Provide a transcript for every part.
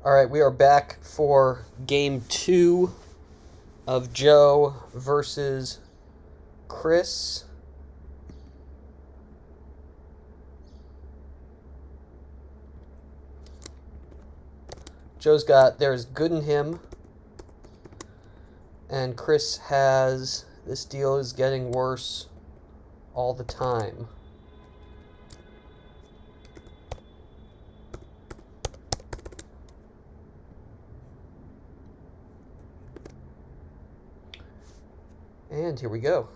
All right, we are back for game 2 of Joe versus Chris. Joe's got There's Good in Him, and Chris has This Deal Is Getting Worse All the Time. And here we go.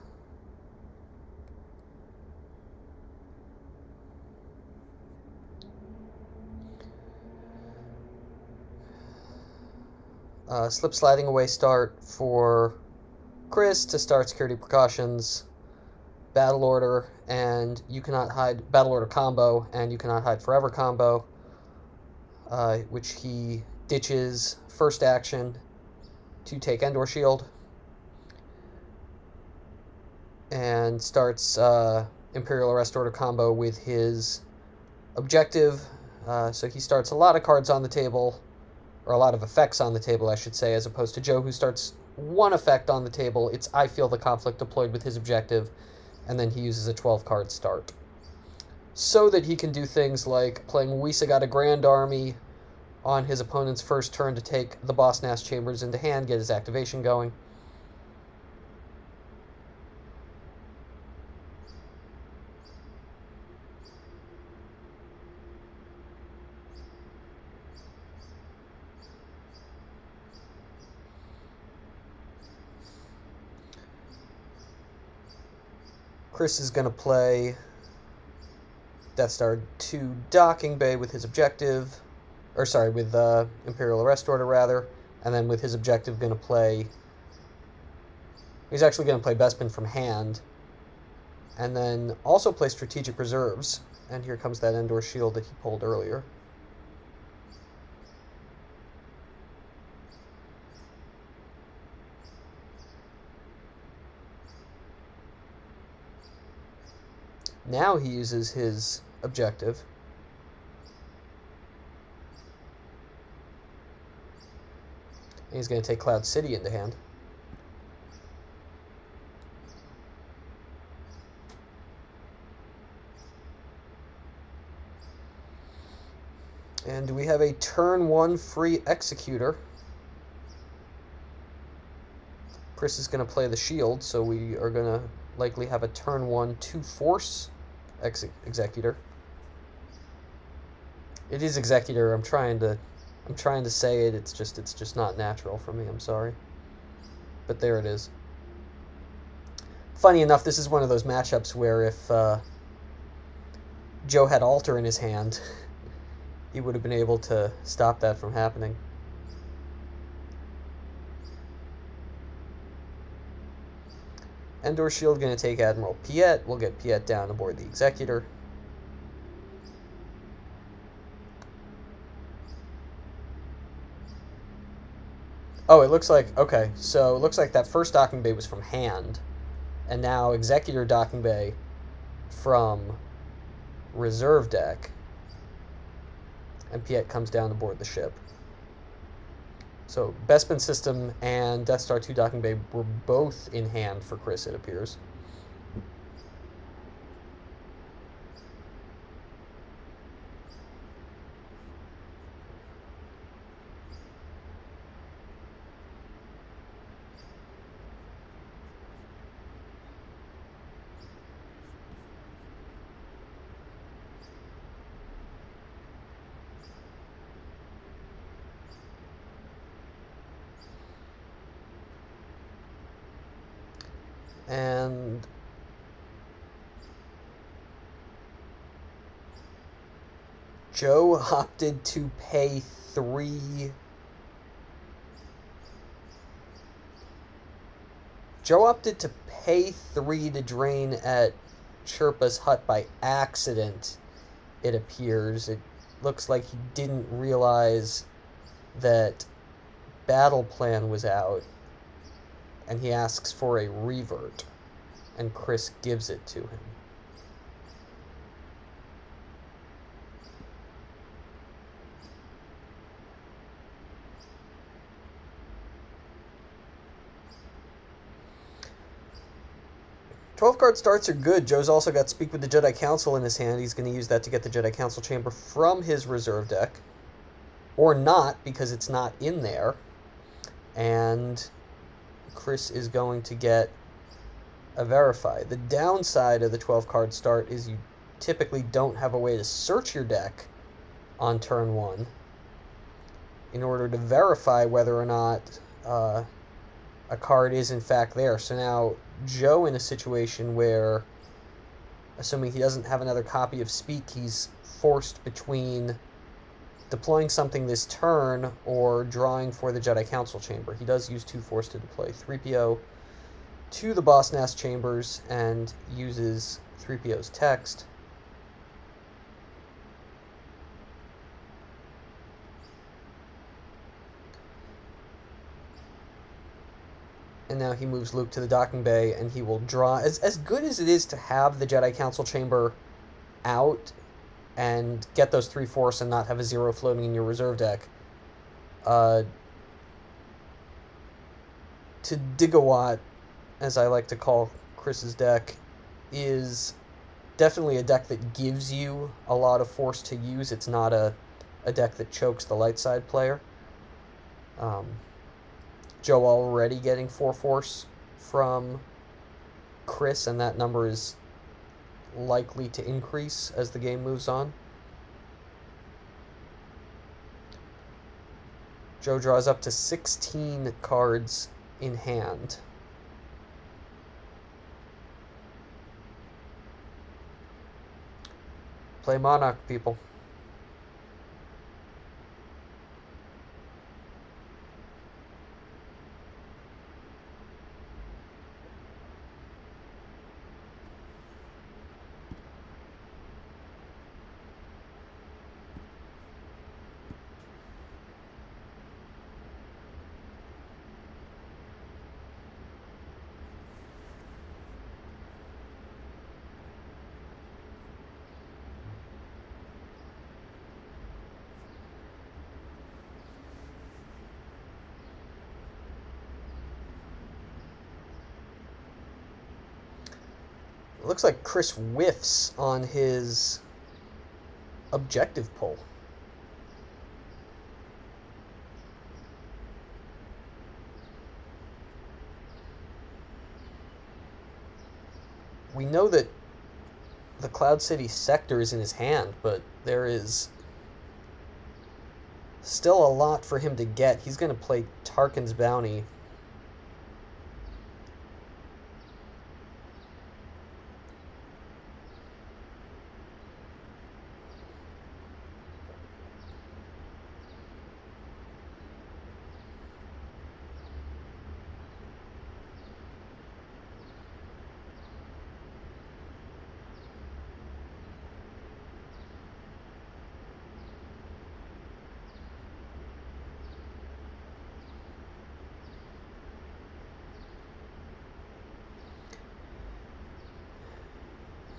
Slip sliding away start for Chris to start security precautions, battle order, and you cannot hide, battle order combo, and you cannot hide forever combo, which he ditches first action to take Endor Shield, and starts Imperial Arrest Order combo with his objective. So he starts a lot of cards on the table, or a lot of effects on the table, I should say, as opposed to Joe, who starts one effect on the table. It's I Feel the Conflict deployed with his objective, and then he uses a 12-card start. So that he can do things like playing We Got a Grand Army on his opponent's first turn to take the Boss Nass Chambers into hand, get his activation going. Chris is going to play Death Star 2 Docking Bay with his objective, or sorry, with Imperial Arrest Order, rather, and then with his objective going to play, he's actually going to play Bespin from hand, and then also play Strategic Reserves, and here comes that Endor Shield that he pulled earlier. Now he uses his objective. And he's going to take Cloud City into hand. And we have a turn 1 free Executor. Chris is going to play the shield, so we are going to likely have a turn 1 2-force Executor. It is Executor. I'm trying to say it. It's just not natural for me. I'm sorry, but there it is. Funny enough, this is one of those matchups where if Joe had Alter in his hand, he would have been able to stop that from happening. Endor Shield going to take Admiral Piet. We'll get Piet down aboard the Executor. Oh, it looks like, okay, so it looks like that first Docking Bay was from hand, and now Executor Docking Bay from reserve deck, and Piet comes down aboard the ship. So Bespin System and Death Star 2 Docking Bay were both in hand for Chris, it appears. And Joe opted to pay 3. Joe opted to pay 3 to drain at Chirpa's hut by accident, it appears. It looks like he didn't realize that Battle Plan was out, and he asks for a revert, and Chris gives it to him. 12-card starts are good. Joe's also got Speak with the Jedi Council in his hand. He's going to use that to get the Jedi Council Chamber from his reserve deck. Or not, because it's not in there. And Chris is going to get a Verify. The downside of the 12-card start is you typically don't have a way to search your deck on turn 1 in order to verify whether or not a card is in fact there. So now Joe, in a situation where, assuming he doesn't have another copy of Speak, he's forced between deploying something this turn or drawing for the Jedi Council Chamber. He does use 2 Force to deploy 3PO to the Boss Nass Chambers and uses 3PO's text. And now he moves Luke to the docking bay, and he will draw. As good as it is to have the Jedi Council Chamber out and get those 3 Force and not have a 0 floating in your reserve deck, TIGIH, as I like to call Chris's deck, is definitely a deck that gives you a lot of force to use. It's not a deck that chokes the light side player. Joe already getting 4 Force from Chris, and that number is likely to increase as the game moves on. Joe draws up to 16 cards in hand. Play Monarch, people. It looks like Chris whiffs on his objective pull. We know that the Cloud City sector is in his hand, but there is still a lot for him to get. He's going to play Tarkin's Bounty.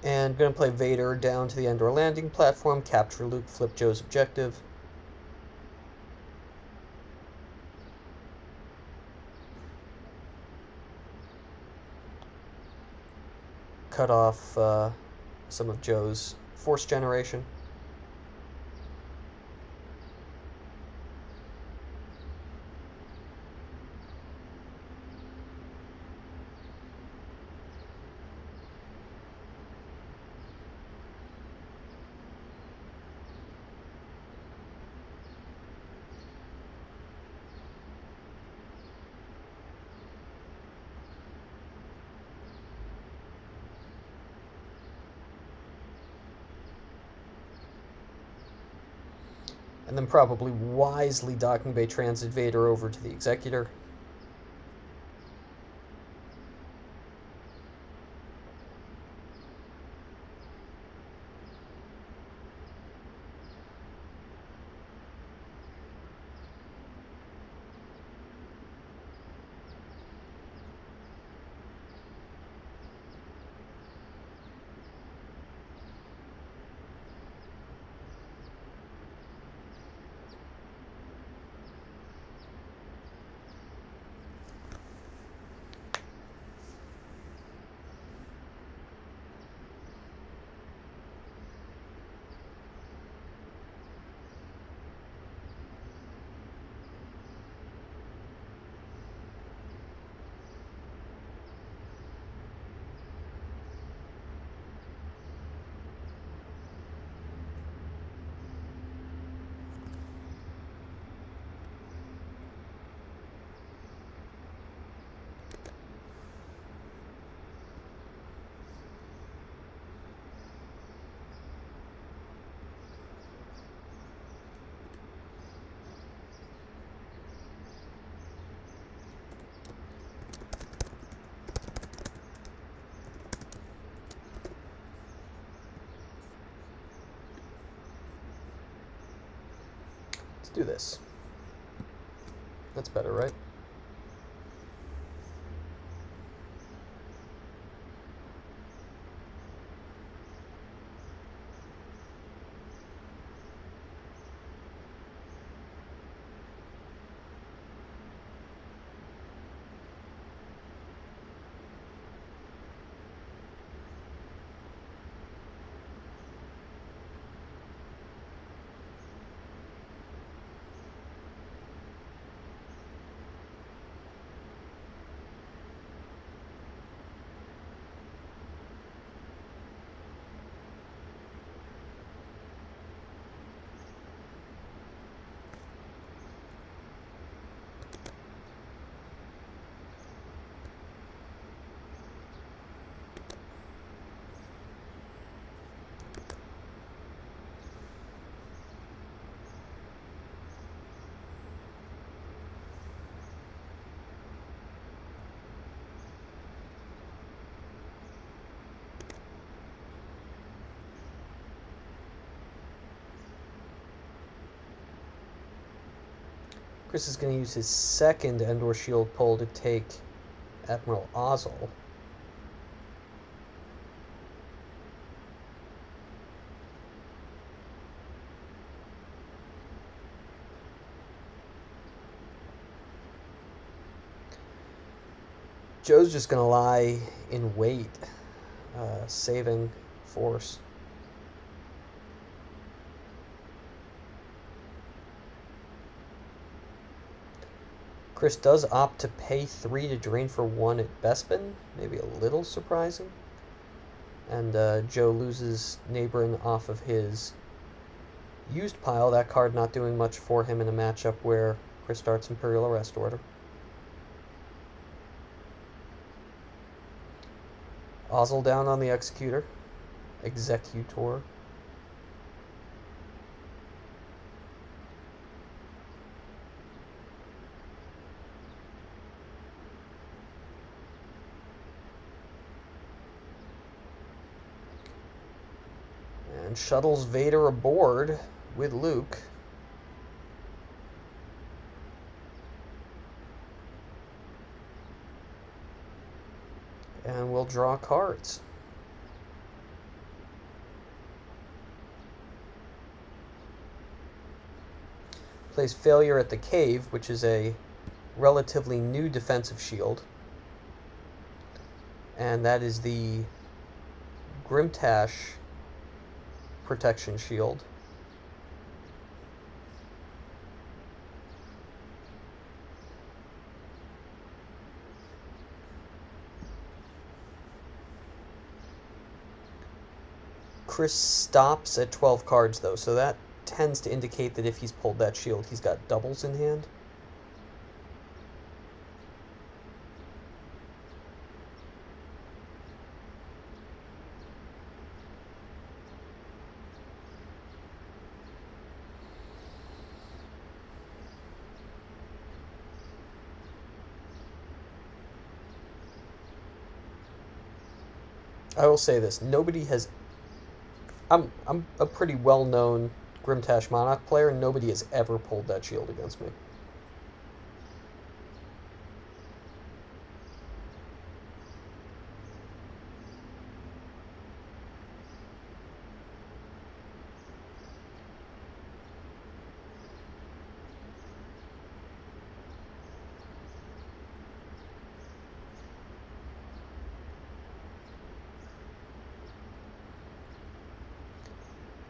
And going to play Vader down to the Endor landing platform, capture Luke, flip Joe's objective. Cut off some of Joe's force generation. And then probably wisely docking bay transit Vader over to the Executor. Let's do this. That's better, right? Chris is going to use his second Endor Shield pull to take Admiral Ozzel. Joe's just going to lie in wait, saving force. Chris does opt to pay 3 to drain for 1 at Bespin, maybe a little surprising. And Joe loses neighboring off of his used pile, that card not doing much for him in a matchup where Chris starts Imperial Arrest Order. Ozzel down on the Executor. Executor. And shuttles Vader aboard with Luke. And we'll draw cards. Plays Failure at the Cave, which is a relatively new defensive shield. And that is the Grimtash protection shield. Chris stops at 12 cards, though, so that tends to indicate that if he's pulled that shield, he's got doubles in hand. I will say this, nobody has... I'm a pretty well-known Grimtash Monarch player, and nobody has ever pulled that shield against me.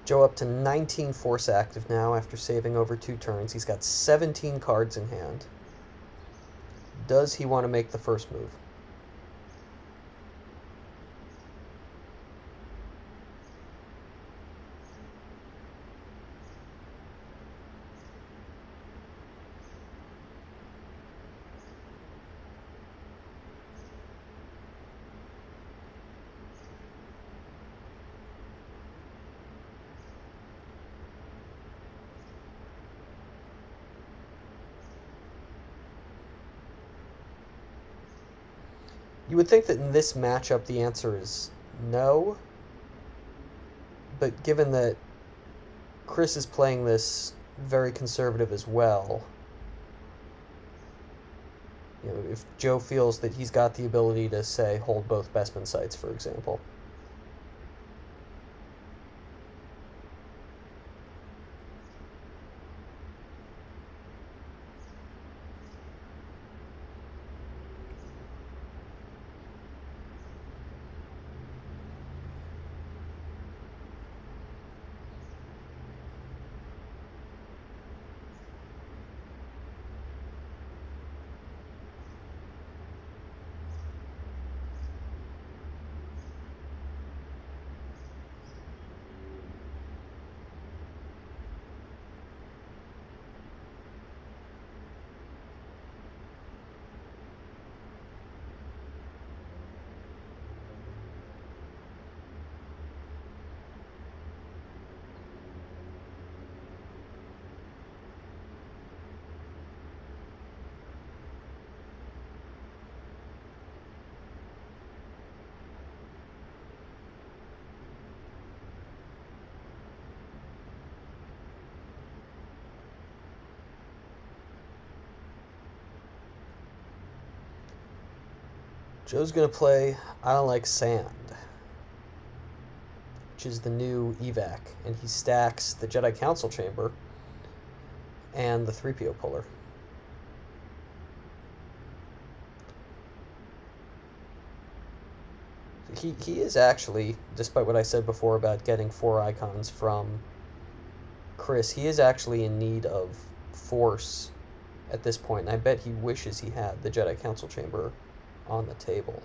Joe up to 19 force active now after saving over 2 turns. He's got 17 cards in hand. Does he want to make the first move? You would think that in this matchup the answer is no, but given that Chris is playing this very conservative as well. You know, if Joe feels that he's got the ability to, say, hold both Bestman sites, for example. Joe's going to play I Don't Like Sand, which is the new evac, and he stacks the Jedi Council Chamber and the 3PO puller. He is actually, despite what I said before about getting 4 icons from Chris, he is actually in need of Force at this point, and I bet he wishes he had the Jedi Council Chamber on the table.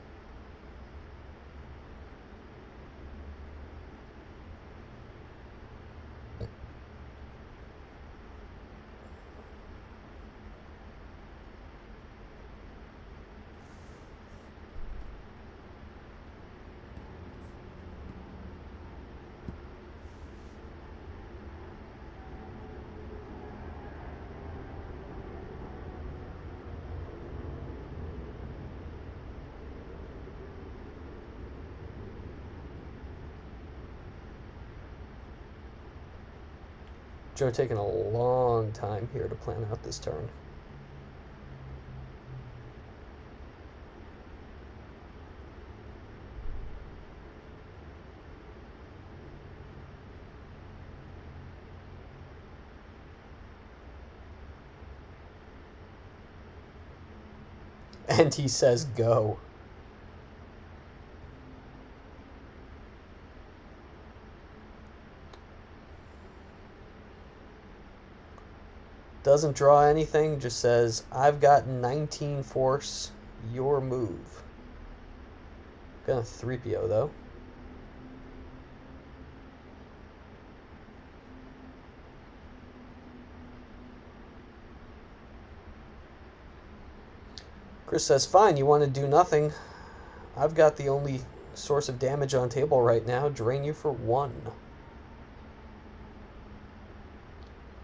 Joe taking a long time here to plan out this turn. And he says go. Doesn't draw anything, just says, I've got 19 Force, your move. Gonna 3PO though. Chris says, fine, you want to do nothing. I've got the only source of damage on table right now, drain you for 1.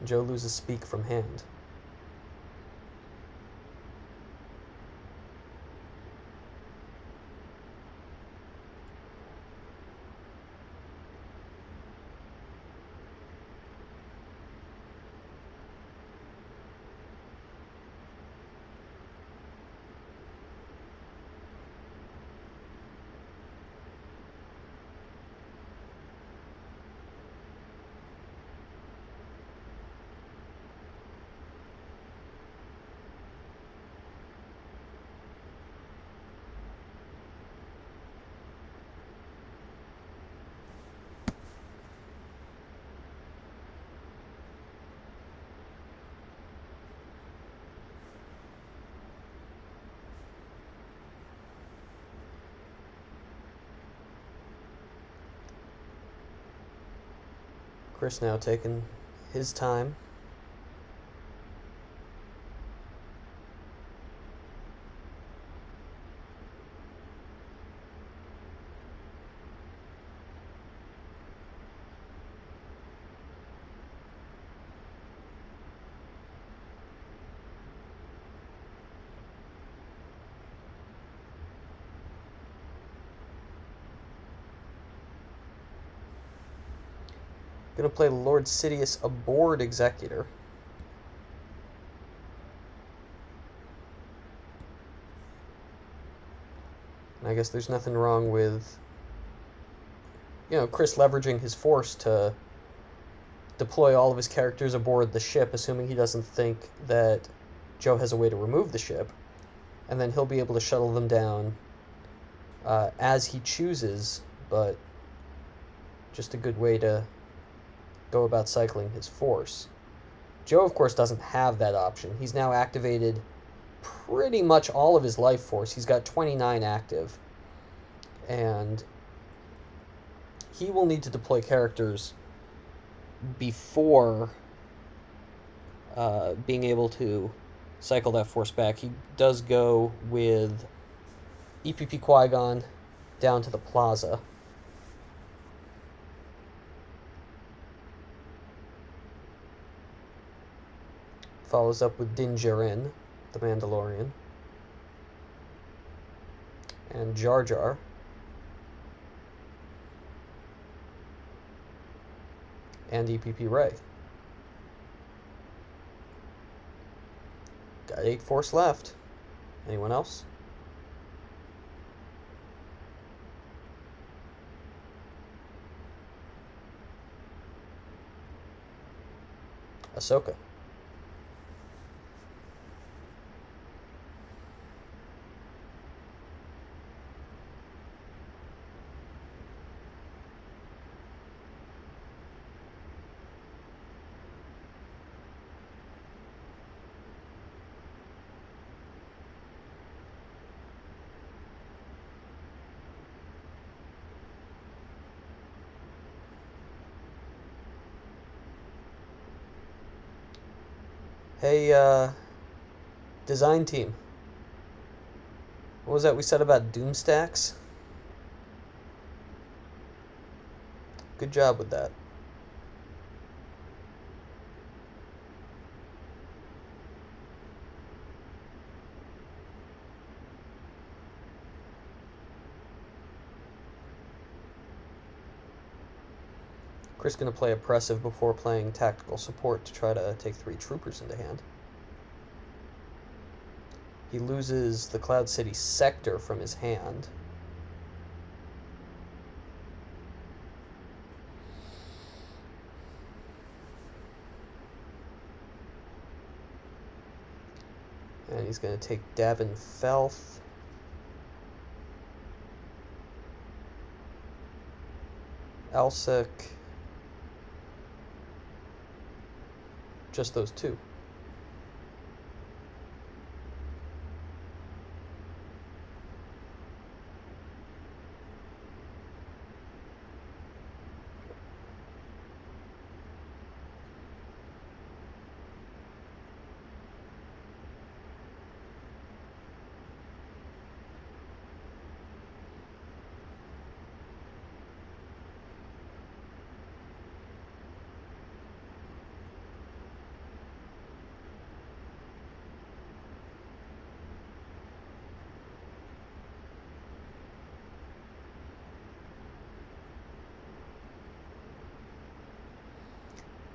Joe loses speak from hand. Chris now taking his time. Gonna play Lord Sidious aboard Executor. And I guess there's nothing wrong with, you know, Chris leveraging his force to deploy all of his characters aboard the ship, assuming he doesn't think that Joe has a way to remove the ship. And then he'll be able to shuttle them down as he chooses, but just a good way to go about cycling his force. Joe, of course, doesn't have that option. He's now activated pretty much all of his life force. He's got 29 active. And he will need to deploy characters before being able to cycle that force back. He does go with EPP Qui-Gon down to the plaza. Follows up with Din Djarin, the Mandalorian. And Jar Jar. And EPP Rey. Got 8 force left. Anyone else? Ahsoka. Hey, design team. What was that we said about Doomstacks? Good job with that. Chris going to play oppressive before playing tactical support to try to take 3 troopers into hand. He loses the Cloud City sector from his hand. And he's going to take Davin Felth. Alsec. Just those 2.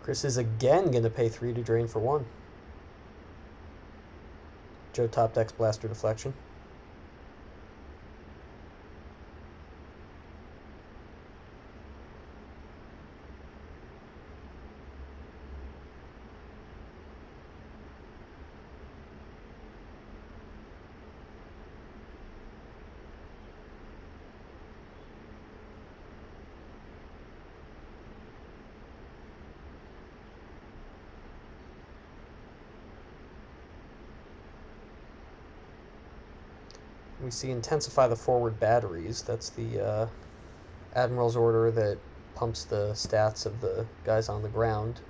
Chris is again going to pay 3 to drain for 1. Joe top decks Blaster Deflection. We see intensify the forward batteries. That's the Admiral's order that pumps the stats of the guys on the ground.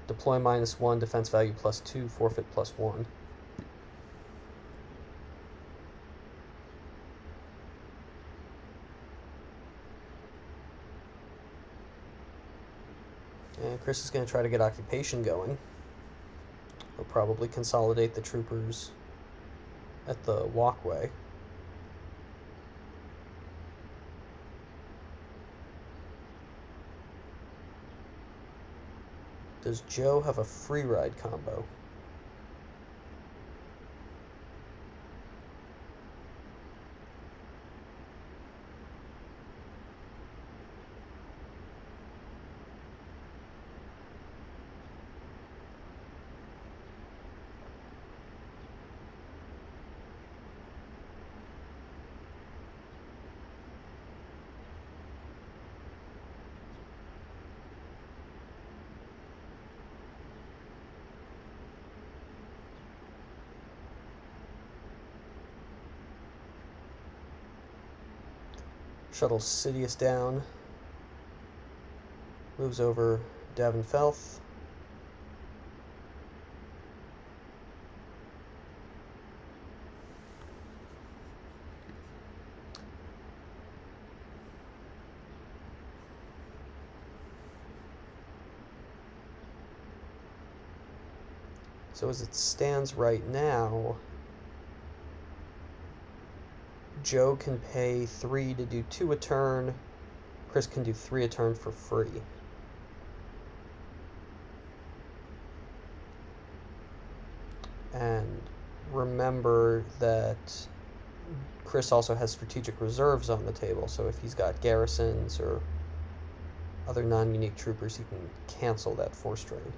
Deploy -1, defense value +2, forfeit +1. And Chris is going to try to get occupation going. He'll probably consolidate the troopers at the walkway. Does Joe have a free ride combo? Shuttle Sidious down. Moves over Davin Felth. So as it stands right now, Joe can pay 3 to do 2 a turn. Chris can do 3 a turn for free. And remember that Chris also has strategic reserves on the table, so if he's got garrisons or other non-unique troopers, he can cancel that force drain.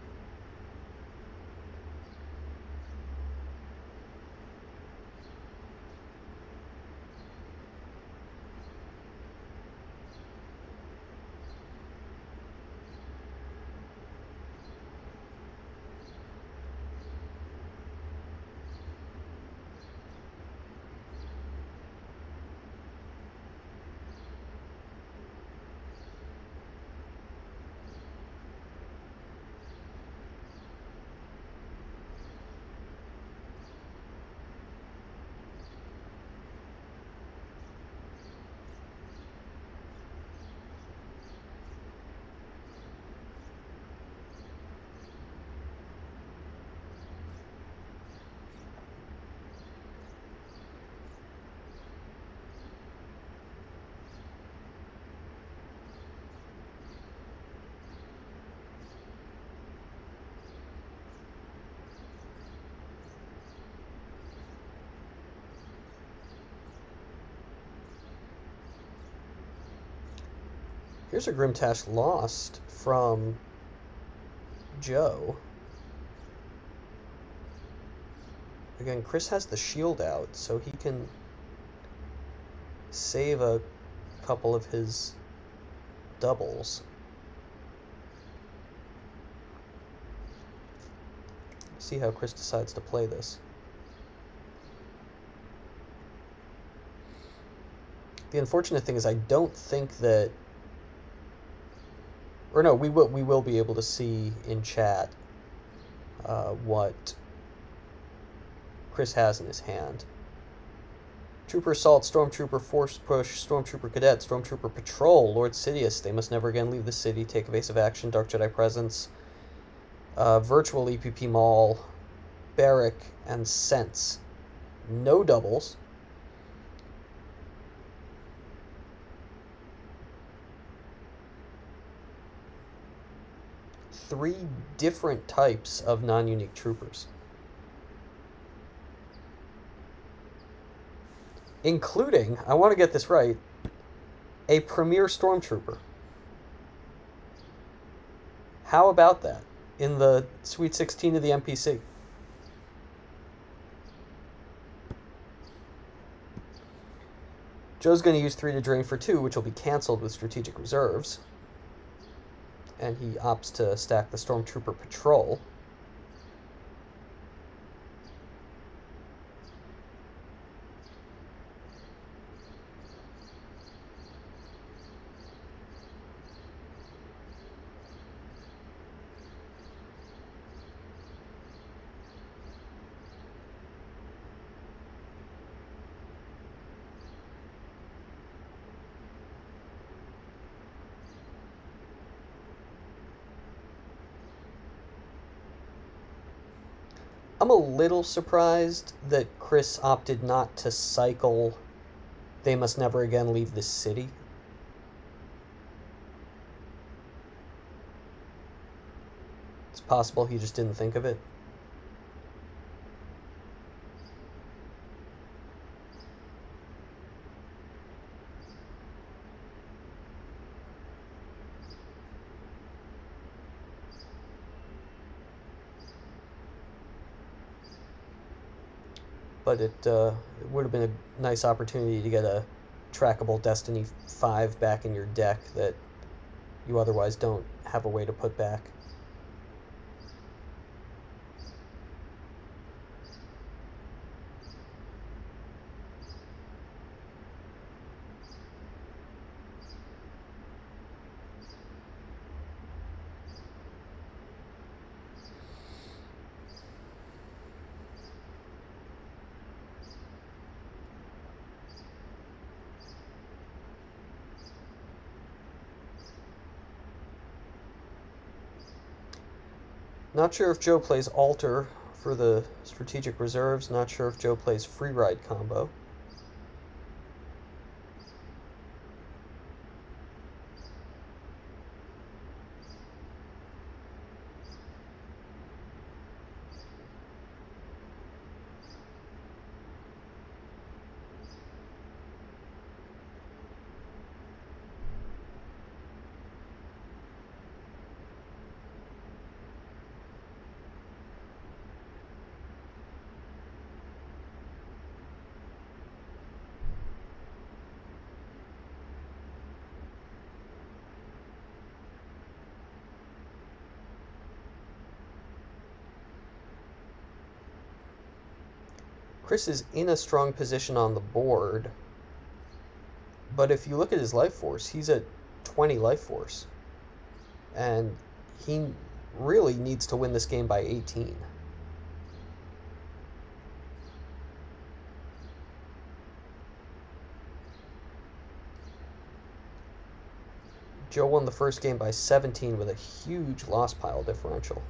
Here's a Grimtash lost from Joe. Again, Chris has the shield out, so he can save a couple of his doubles. See how Chris decides to play this. The unfortunate thing is I don't think that... Or no, we will be able to see in chat what Chris has in his hand. Trooper Assault, Stormtrooper Force Push, Stormtrooper Cadet, Stormtrooper Patrol, Lord Sidious, they must never again leave the city, take evasive action, Dark Jedi Presence, Virtual EPP Maul, Barrack, and Sense. No doubles. Three different types of non-unique troopers, including, I want to get this right, a Premier Stormtrooper. How about that in the Sweet 16 of the MPC? Joe's going to use 3 to drain for 2, which will be canceled with strategic reserves. And he opts to stack the Stormtrooper Patrol. I'm a little surprised that Chris opted not to cycle They Must Never Again Leave the City. It's possible he just didn't think of it. But it would have been a nice opportunity to get a trackable Destiny 5 back in your deck that you otherwise don't have a way to put back. Not sure if Joe plays Alter for the strategic reserves. Not sure if Joe plays Free Ride combo. Chris is in a strong position on the board, but if you look at his life force, he's at 20 life force, and he really needs to win this game by 18. Joe won the first game by 17 with a huge loss pile differential.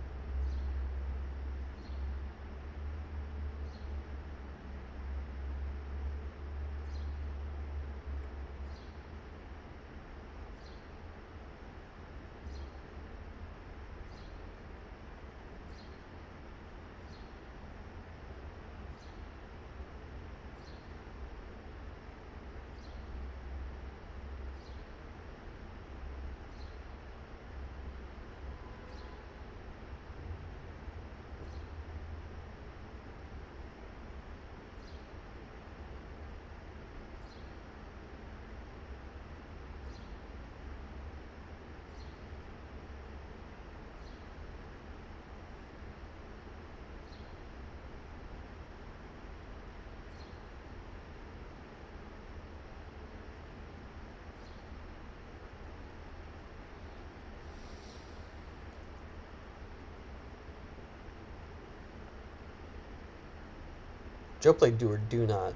Joe played Do or Do Not,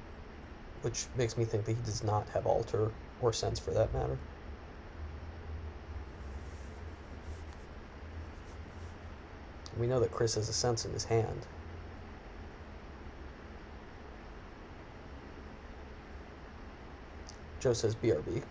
which makes me think that he does not have Alter, or Sense for that matter. We know that Chris has a Sense in his hand. Joe says BRB.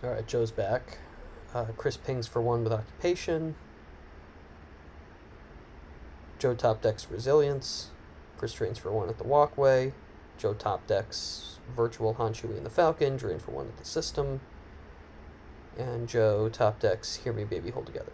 Alright, Joe's back. Chris pings for 1 with Occupation. Joe top decks Resilience. Chris drains for 1 at the Walkway. Joe top decks Virtual Hanshui and the Falcon. Drain for 1 at the System. And Joe top decks Hear Me Baby Hold Together.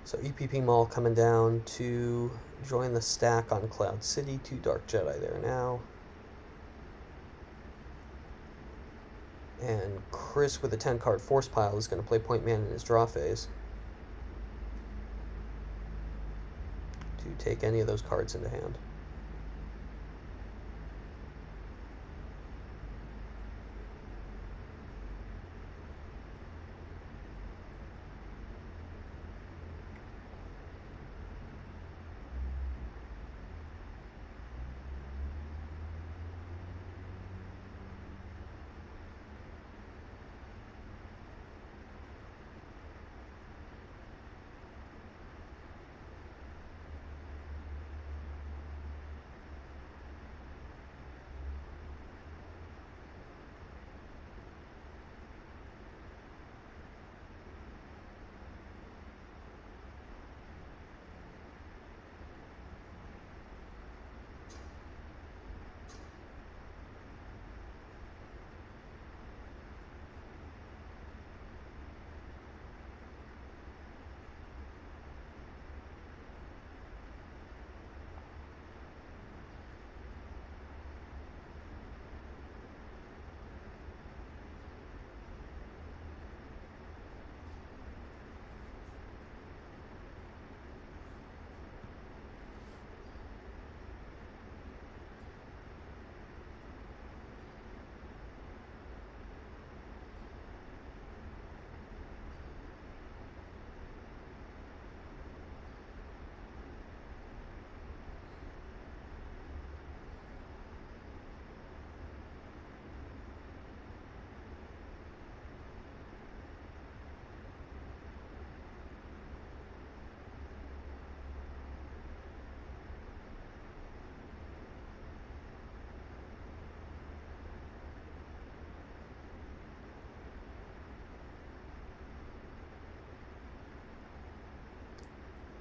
So EPP Maul coming down to join the stack on Cloud City. 2 Dark Jedi there now. And Chris with a 10-card Force Pile is going to play Point Man in his draw phase to take any of those cards into hand.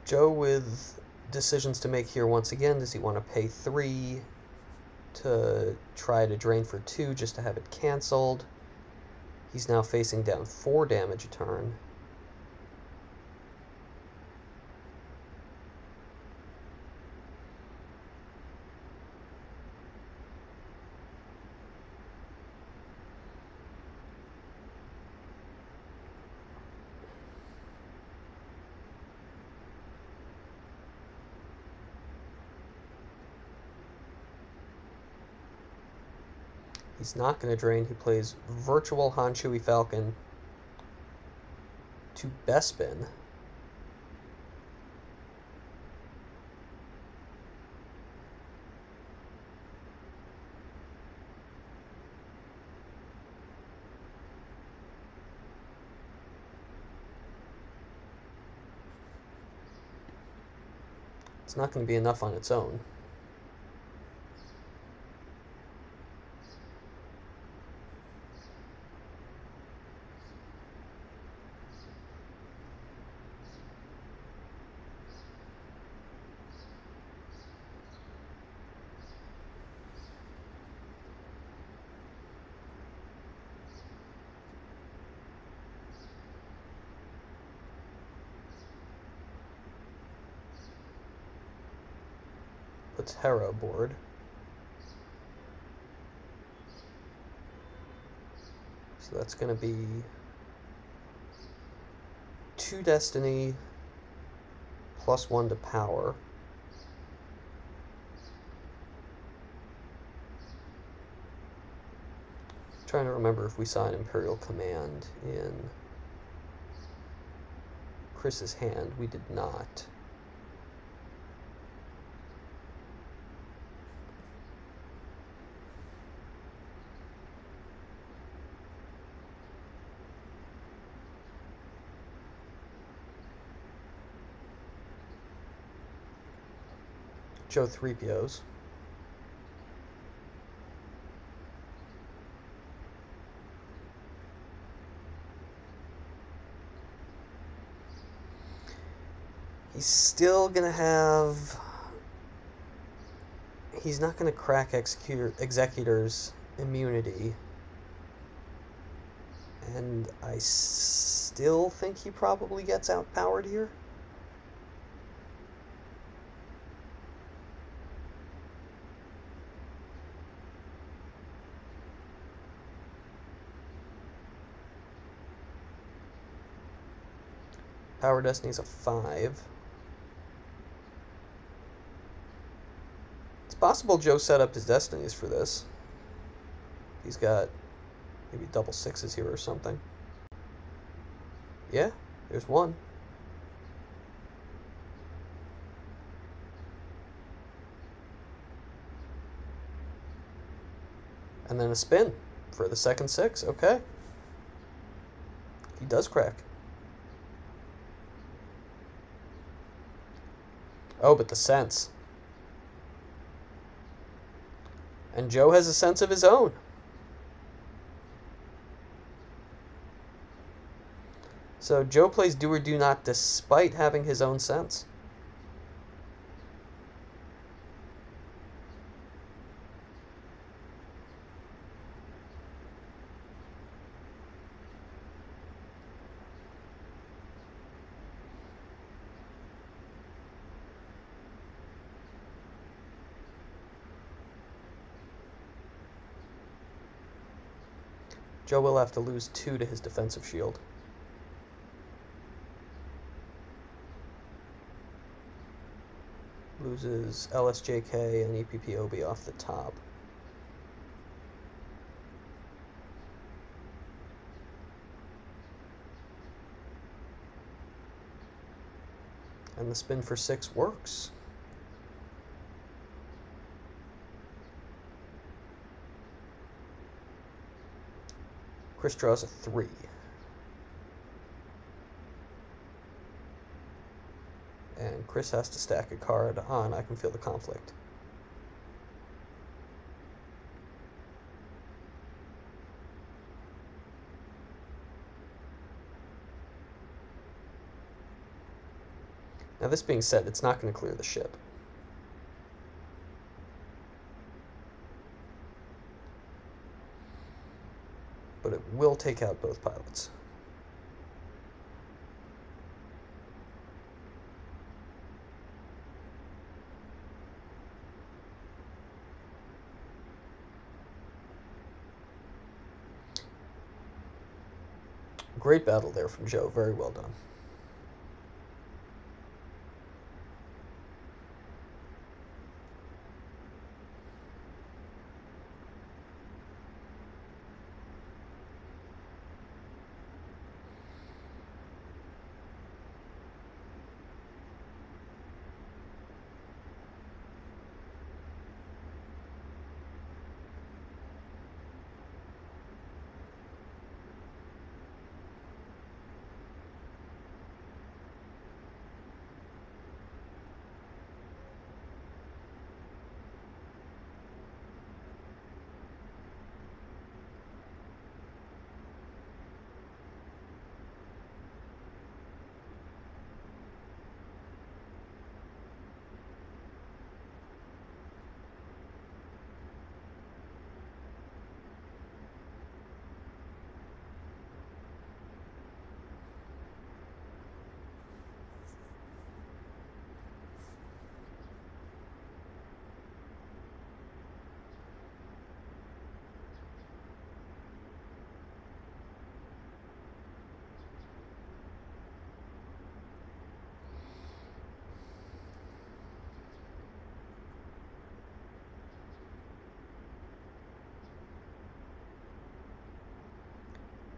Joe with decisions to make here once again. Does he want to pay 3 to try to drain for 2 just to have it canceled? He's now facing down 4 damage a turn. He's not going to drain. He plays Virtual Han Chewie Falcon to Bespin. It's not going to be enough on its own. Puts Hera aboard. So that's going to be 2 Destiny plus 1 to power. Trying to remember if we saw an Imperial Command in Chris's hand. We did not. Joe 3POs. He's still gonna have... He's not gonna crack Executor's immunity. And I still think he probably gets outpowered here. Power Destiny's a 5. It's possible Joe set up his Destinies for this. He's got maybe double 6s here or something. Yeah, there's one. And then a spin for the second 6. Okay. He does crack. Oh, but the sense. And Joe has a sense of his own. So Joe plays Do or Do Not despite having his own sense. Joe will have to lose 2 to his defensive shield. Loses LSJK and EPPOB off the top. And the spin for 6 works. Chris draws a 3. And Chris has to stack a card on I Can Feel the Conflict. Now this being said, it's not going to clear the ship. But it will take out both pilots. Great battle there from Joe. Very well done.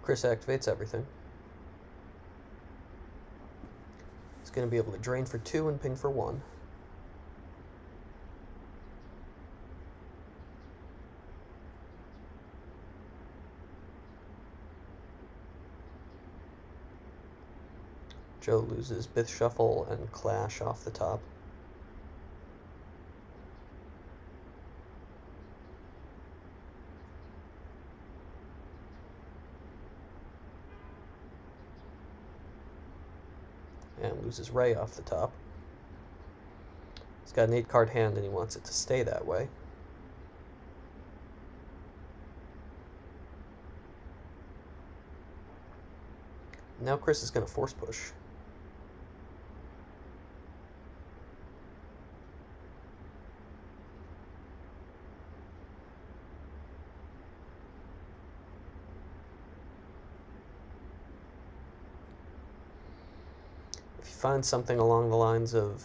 Chris activates everything. He's going to be able to drain for 2 and ping for 1. Joe loses Bith Shuffle and Clash off the top. And loses Ray off the top. He's got an 8-card hand and he wants it to stay that way. Now Chris is going to force push. finds something along the lines of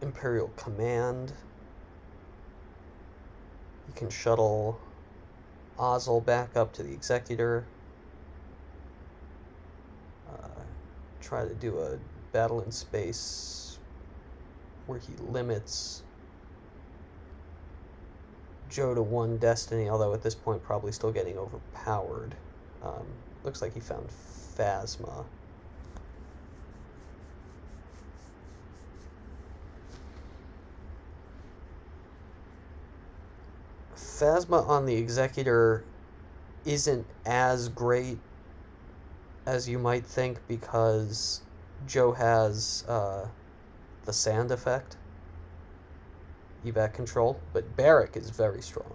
Imperial Command. He can shuttle Ozzel back up to the Executor. Try to do a battle in space where he limits Joe to one destiny, although at this point probably still getting overpowered. Looks like he found Phasma. Phasma on the Executor isn't as great as you might think because Joe has the sand effect, evac control, but Barrick is very strong.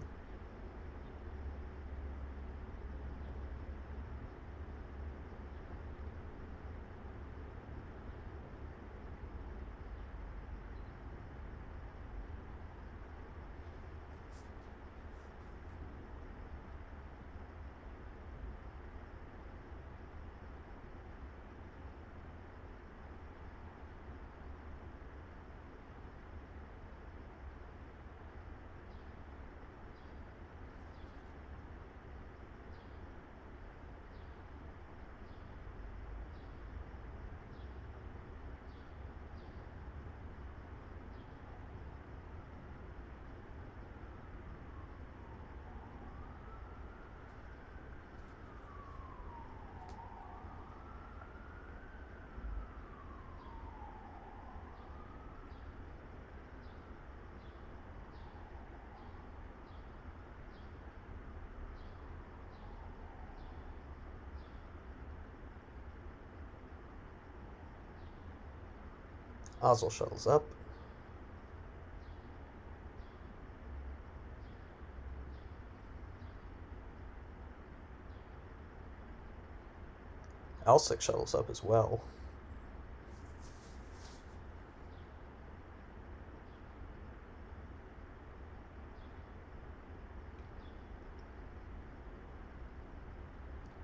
Ozzel shuttles up. Alsic shuttles up as well.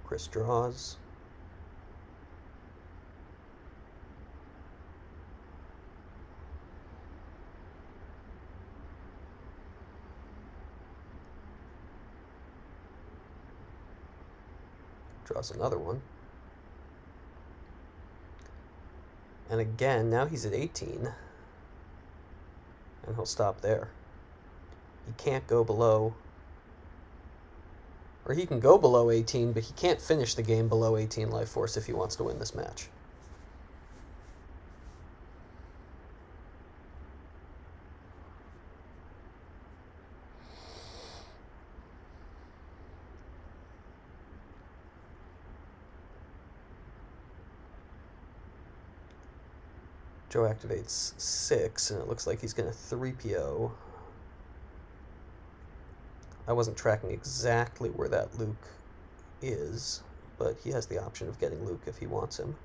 Chris draws. Draws another one. And again, now he's at 18. And he'll stop there. He can't go below... Or he can go below 18, but he can't finish the game below 18 life force if he wants to win this match. Joe activates 6, and it looks like he's going to 3PO. I wasn't tracking exactly where that Luke is, but he has the option of getting Luke if he wants him.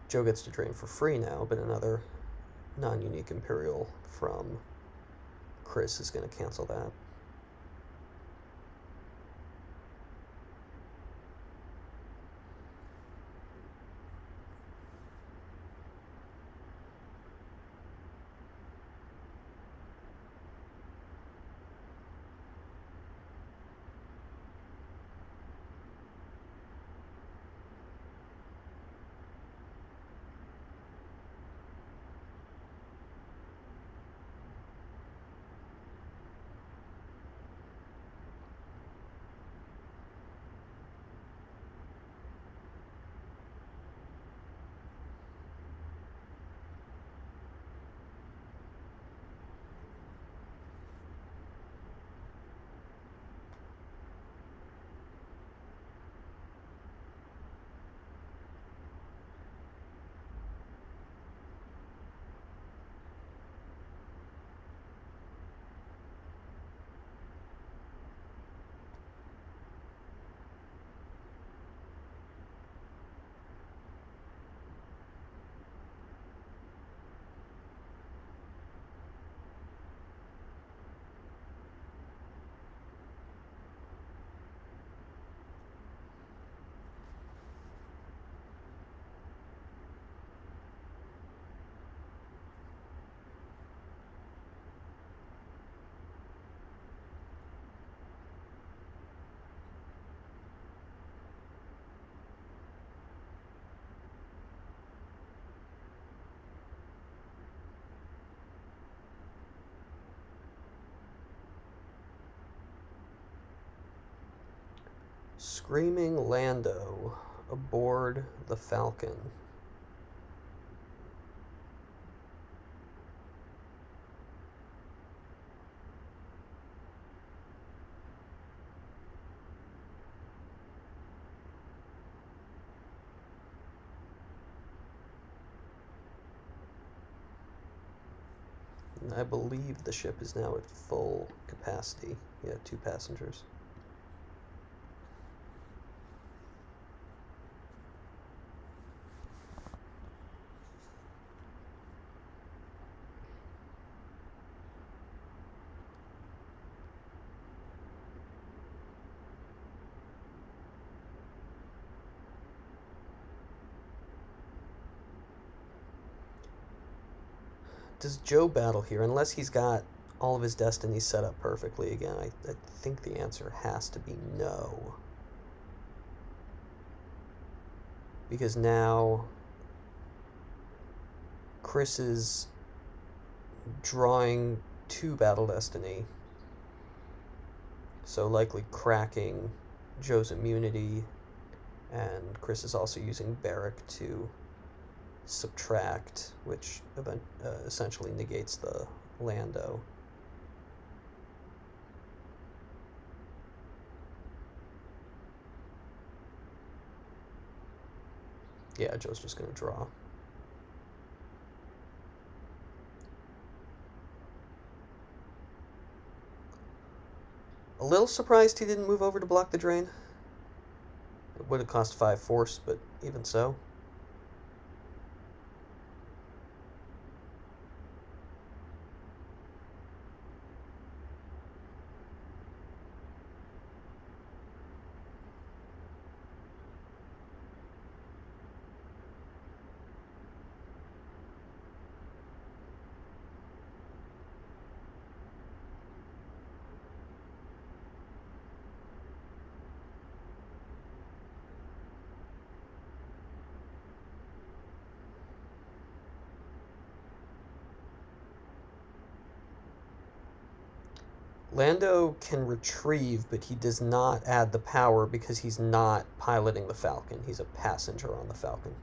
Joe gets to drain for free now, but another non-unique Imperial from Chris is going to cancel that. Screaming Lando aboard the Falcon. I believe the ship is now at full capacity. Yeah, 2 passengers. Does Joe battle here? Unless he's got all of his destinies set up perfectly again, I think the answer has to be no. Because now Chris is drawing 2 battle destiny, so likely cracking Joe's immunity, and Chris is also using Barrick to subtract, which essentially negates the Lando. Yeah, Joe's just going to draw. A little surprised he didn't move over to block the drain. It would have cost 5 force, but even so. Lando can retrieve, but he does not add the power because he's not piloting the Falcon. He's a passenger on the Falcon.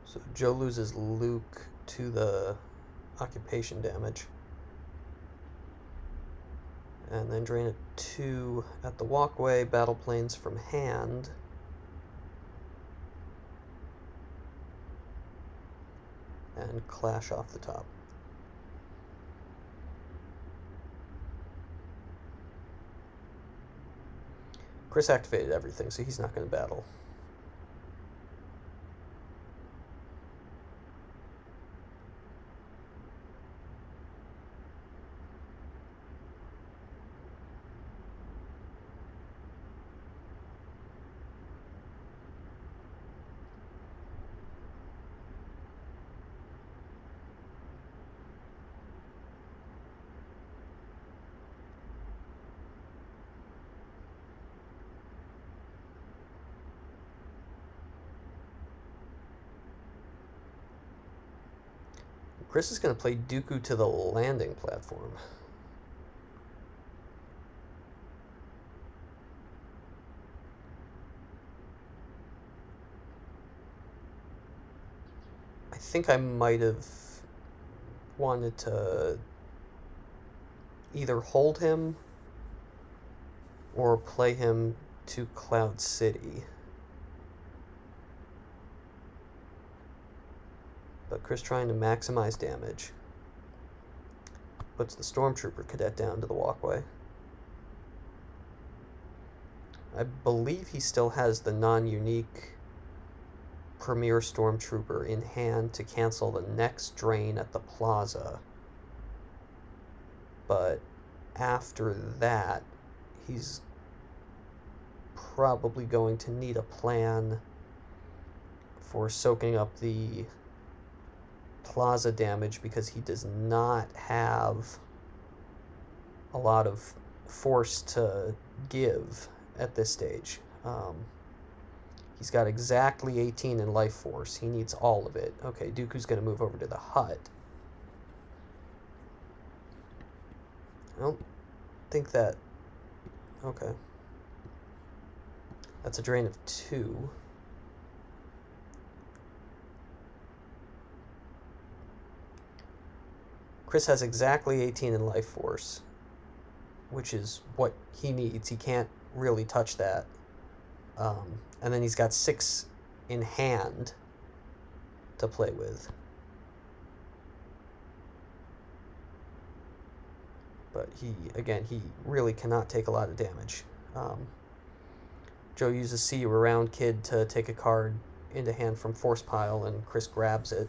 So Joe loses Luke to the occupation damage. And then drain it 2 at the walkway, battle planes from hand. And clash off the top. Chris activated everything, so he's not going to battle. Chris is going to play Dooku to the landing platform. I think I might have wanted to either hold him or play him to Cloud City. But Chris trying to maximize damage. Puts the Stormtrooper Cadet down to the walkway. I believe he still has the non-unique Premier Stormtrooper in hand to cancel the next drain at the plaza. But after that, he's probably going to need a plan for soaking up the plaza damage, because he does not have a lot of force to give at this stage. He's got exactly 18 in life force. He needs all of it. Okay, Dooku's going to move over to the hut. I don't think that... Okay. That's a drain of 2. Chris has exactly 18 in life force, which is what he needs. He can't really touch that. And then he's got 6 in hand to play with. But he really cannot take a lot of damage. Joe uses See You Around Kid to take a card into hand from Force Pile, and Chris grabs it.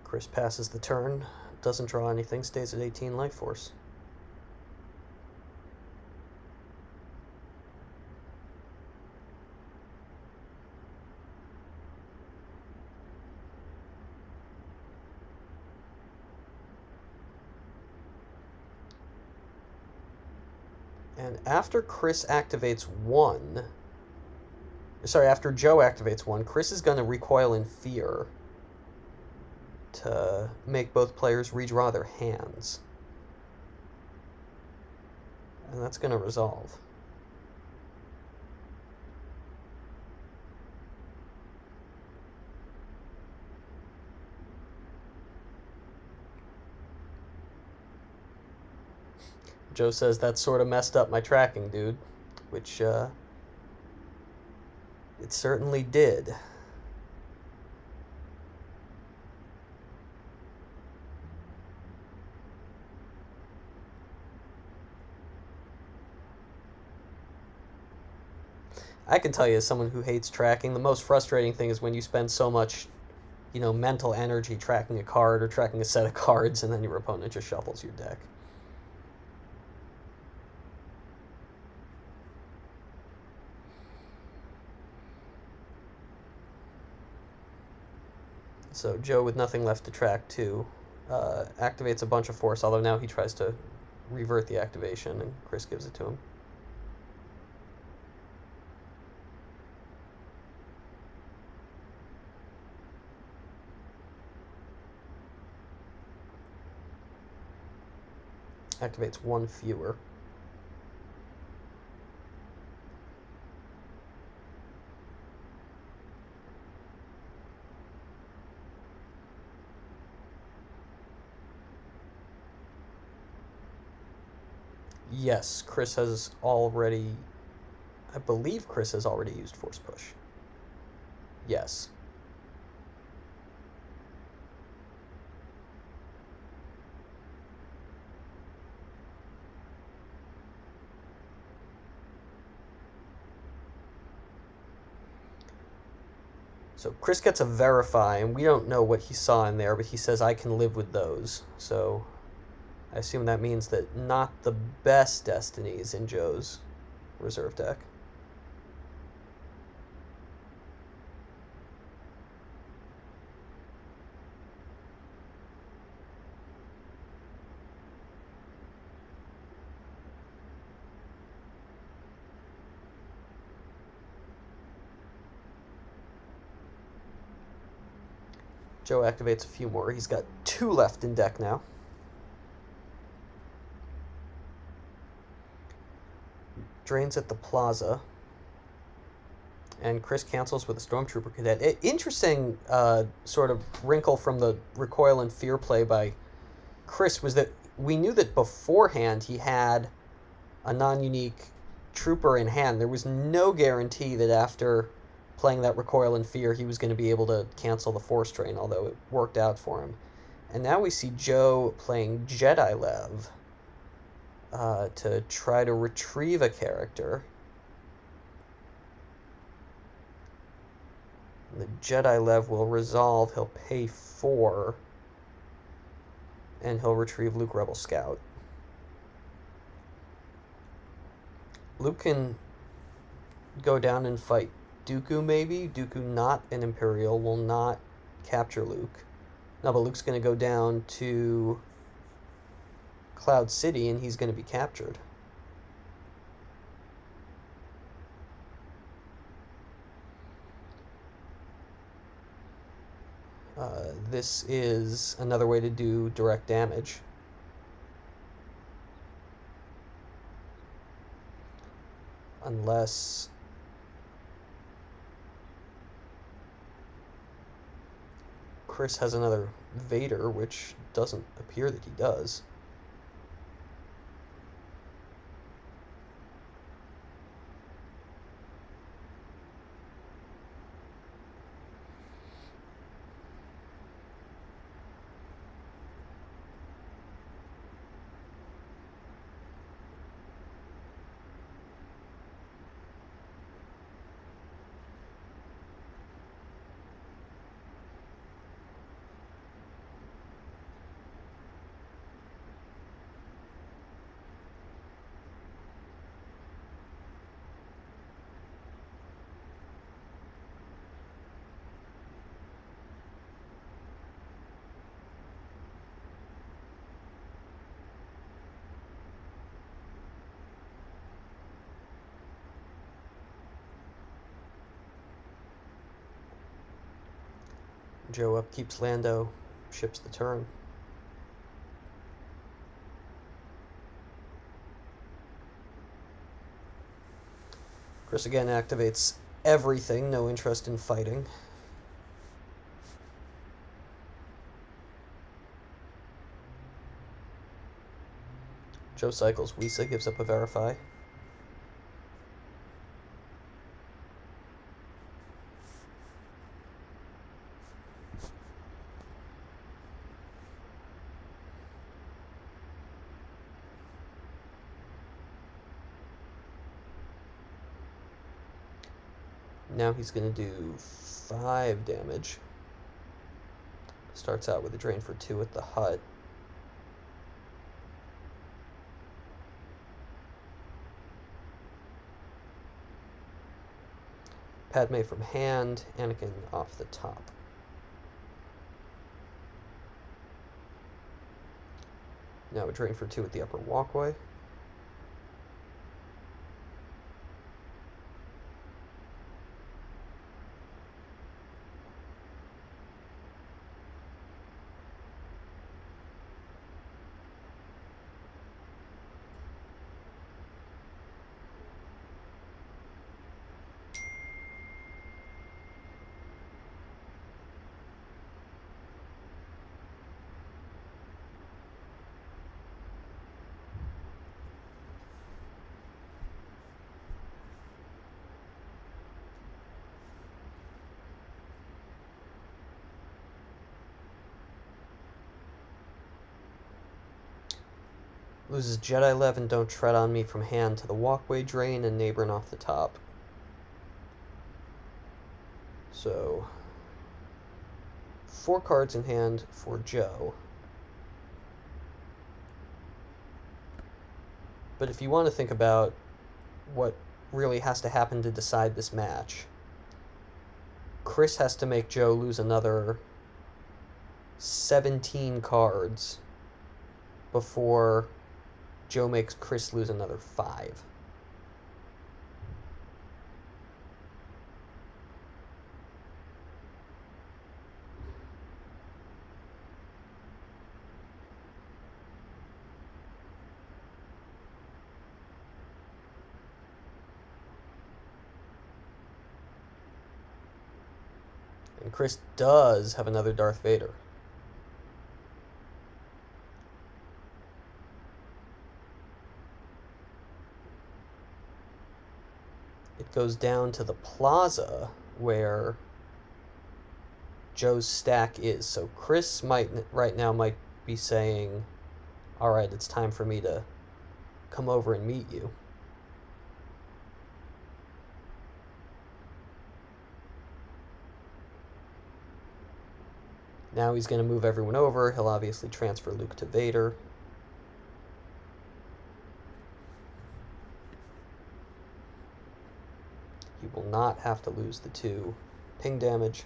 Chris passes the turn, doesn't draw anything, stays at 18 life force. And after Chris activates one, after Joe activates one, Chris is going to recoil in fear to make both players redraw their hands. And that's going to resolve. Joe says that sort of messed up my tracking, dude. Which, it certainly did. I can tell you, as someone who hates tracking, the most frustrating thing is when you spend so much, mental energy tracking a card or tracking a set of cards, and then your opponent just shuffles your deck. So Joe, with nothing left to track to, activates a bunch of force, although now he tries to revert the activation, and Chris gives it to him. Activates one fewer. Yes, Chris has already... I believe Chris has already used Force Push. Yes. So Chris gets a Verify, and we don't know what he saw in there, but he says, I can live with those. So I assume that means that not the best Destinies in Joe's reserve deck. Joe activates a few more. He's got 2 left in deck now. Drains at the plaza. And Chris cancels with a Stormtrooper Cadet. Interesting sort of wrinkle from the Recoil and Fear play by Chris was that we knew that beforehand he had a non-unique trooper in hand. There was no guarantee that after playing that Recoil and Fear he was going to be able to cancel the Force Drain, although it worked out for him. And now we see Joe playing Jedi Lev to try to retrieve a character. The Jedi Lev will resolve. He'll pay 4. And he'll retrieve Luke Rebel Scout. Luke can go down and fight Dooku, maybe. Dooku, not an Imperial, will not capture Luke. No, but Luke's going to go down to Cloud City, and he's going to be captured. This is another way to do direct damage. Unless Chris has another Vader, which doesn't appear that he does. Joe upkeeps Lando, ships the turn. Chris again activates everything, no interest in fighting. Joe cycles Wisa, gives up a Verify. Now he's going to do 5 damage. Starts out with a drain for 2 at the hut. Padme from hand, Anakin off the top. Now a drain for 2 at the upper walkway. Loses Jedi Lev and Don't Tread on Me from hand to the walkway drain and Neighboring off the top. So, 4 cards in hand for Joe. But if you want to think about what really has to happen to decide this match, Chris has to make Joe lose another 17 cards before Joe makes Chris lose another 5. And Chris does have another Darth Vader. It goes down to the plaza where Joe's stack is. So Chris right now might be saying, all right, it's time for me to come over and meet you. Now he's going to move everyone over. He'll obviously transfer Luke to Vader. He will not have to lose the 2 ping damage.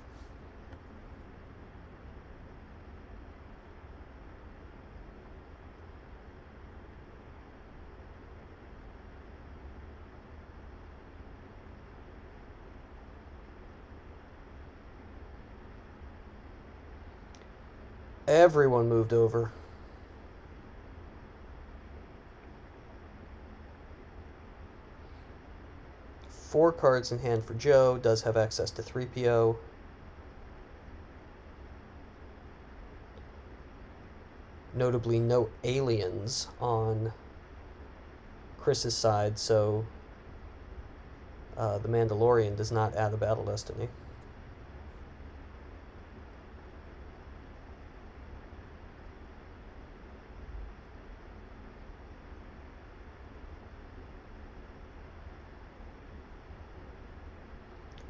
Everyone moved over. Four cards in hand for Joe. Does have access to 3PO. Notably, no aliens on Chris's side, so the Mandalorian does not add a battle destiny.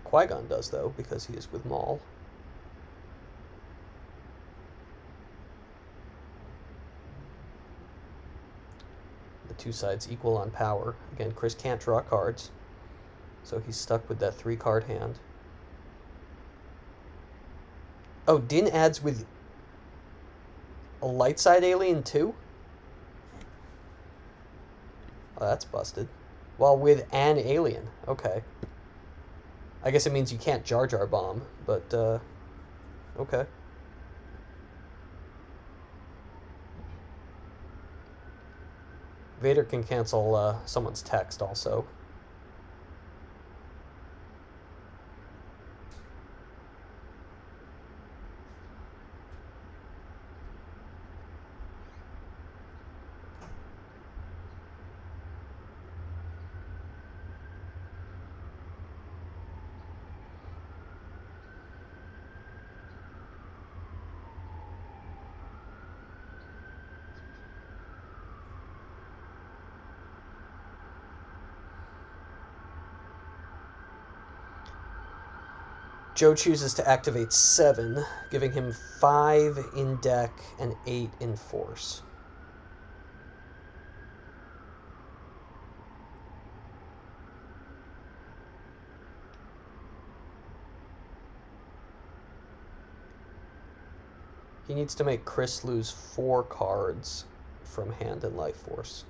Qui-Gon does, though, because he is with Maul. The two sides equal on power. Again, Chris can't draw cards, so he's stuck with that 3-card hand. Oh, Din adds with a light side alien, too? Oh, that's busted. Well, with an alien. Okay. I guess it means you can't Jar Jar bomb, but, okay. Vader can cancel someone's text also. Joe chooses to activate 7, giving him 5 in deck and 8 in force. He needs to make Chris lose 4 cards from hand and life force.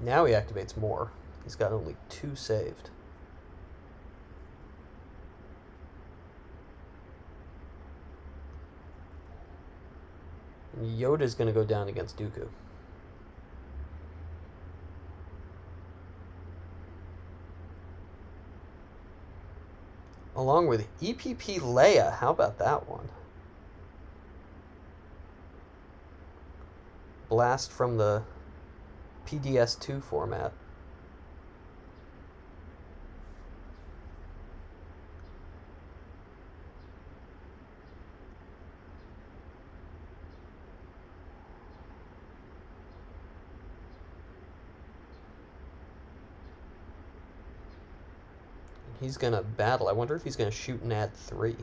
Now he activates more. He's got only 2 saved. And Yoda's going to go down against Dooku. Along with EPP Leia. How about that one? Blast from the PDS2 format. He's gonna battle. I wonder if he's gonna shoot and add 3.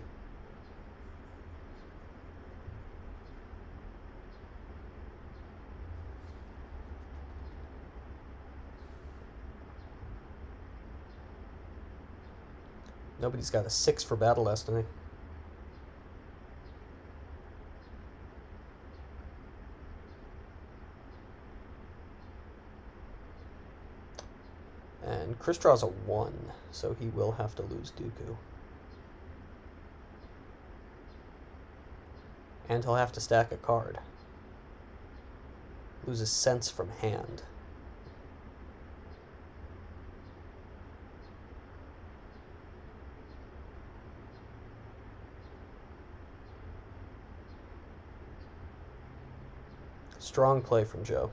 Nobody's got a 6 for battle destiny. Chris draws a 1, so he will have to lose Dooku. And he'll have to stack a card. Loses Sense from hand. Strong play from Joe.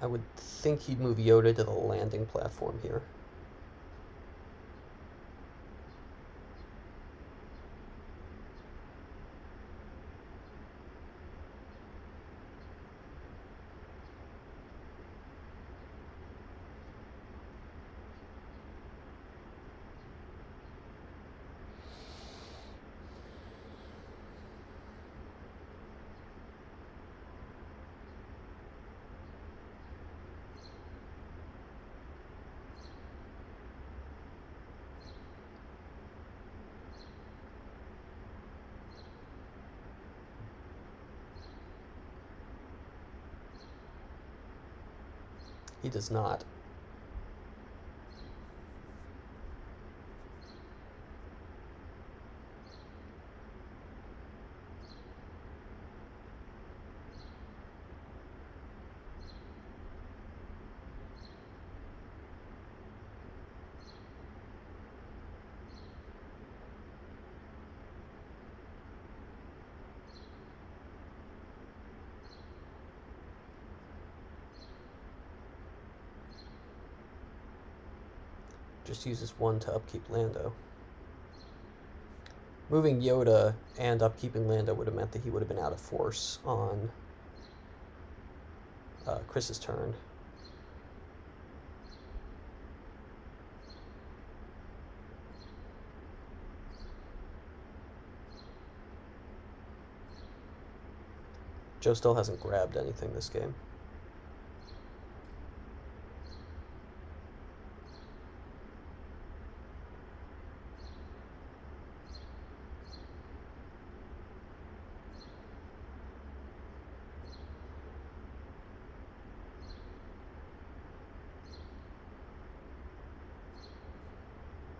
I would think he'd move Yoda to the landing platform here. He does not. Just uses 1 to upkeep Lando. Moving Yoda and upkeeping Lando would have meant that he would have been out of force on Chris's turn. Joe still hasn't grabbed anything this game.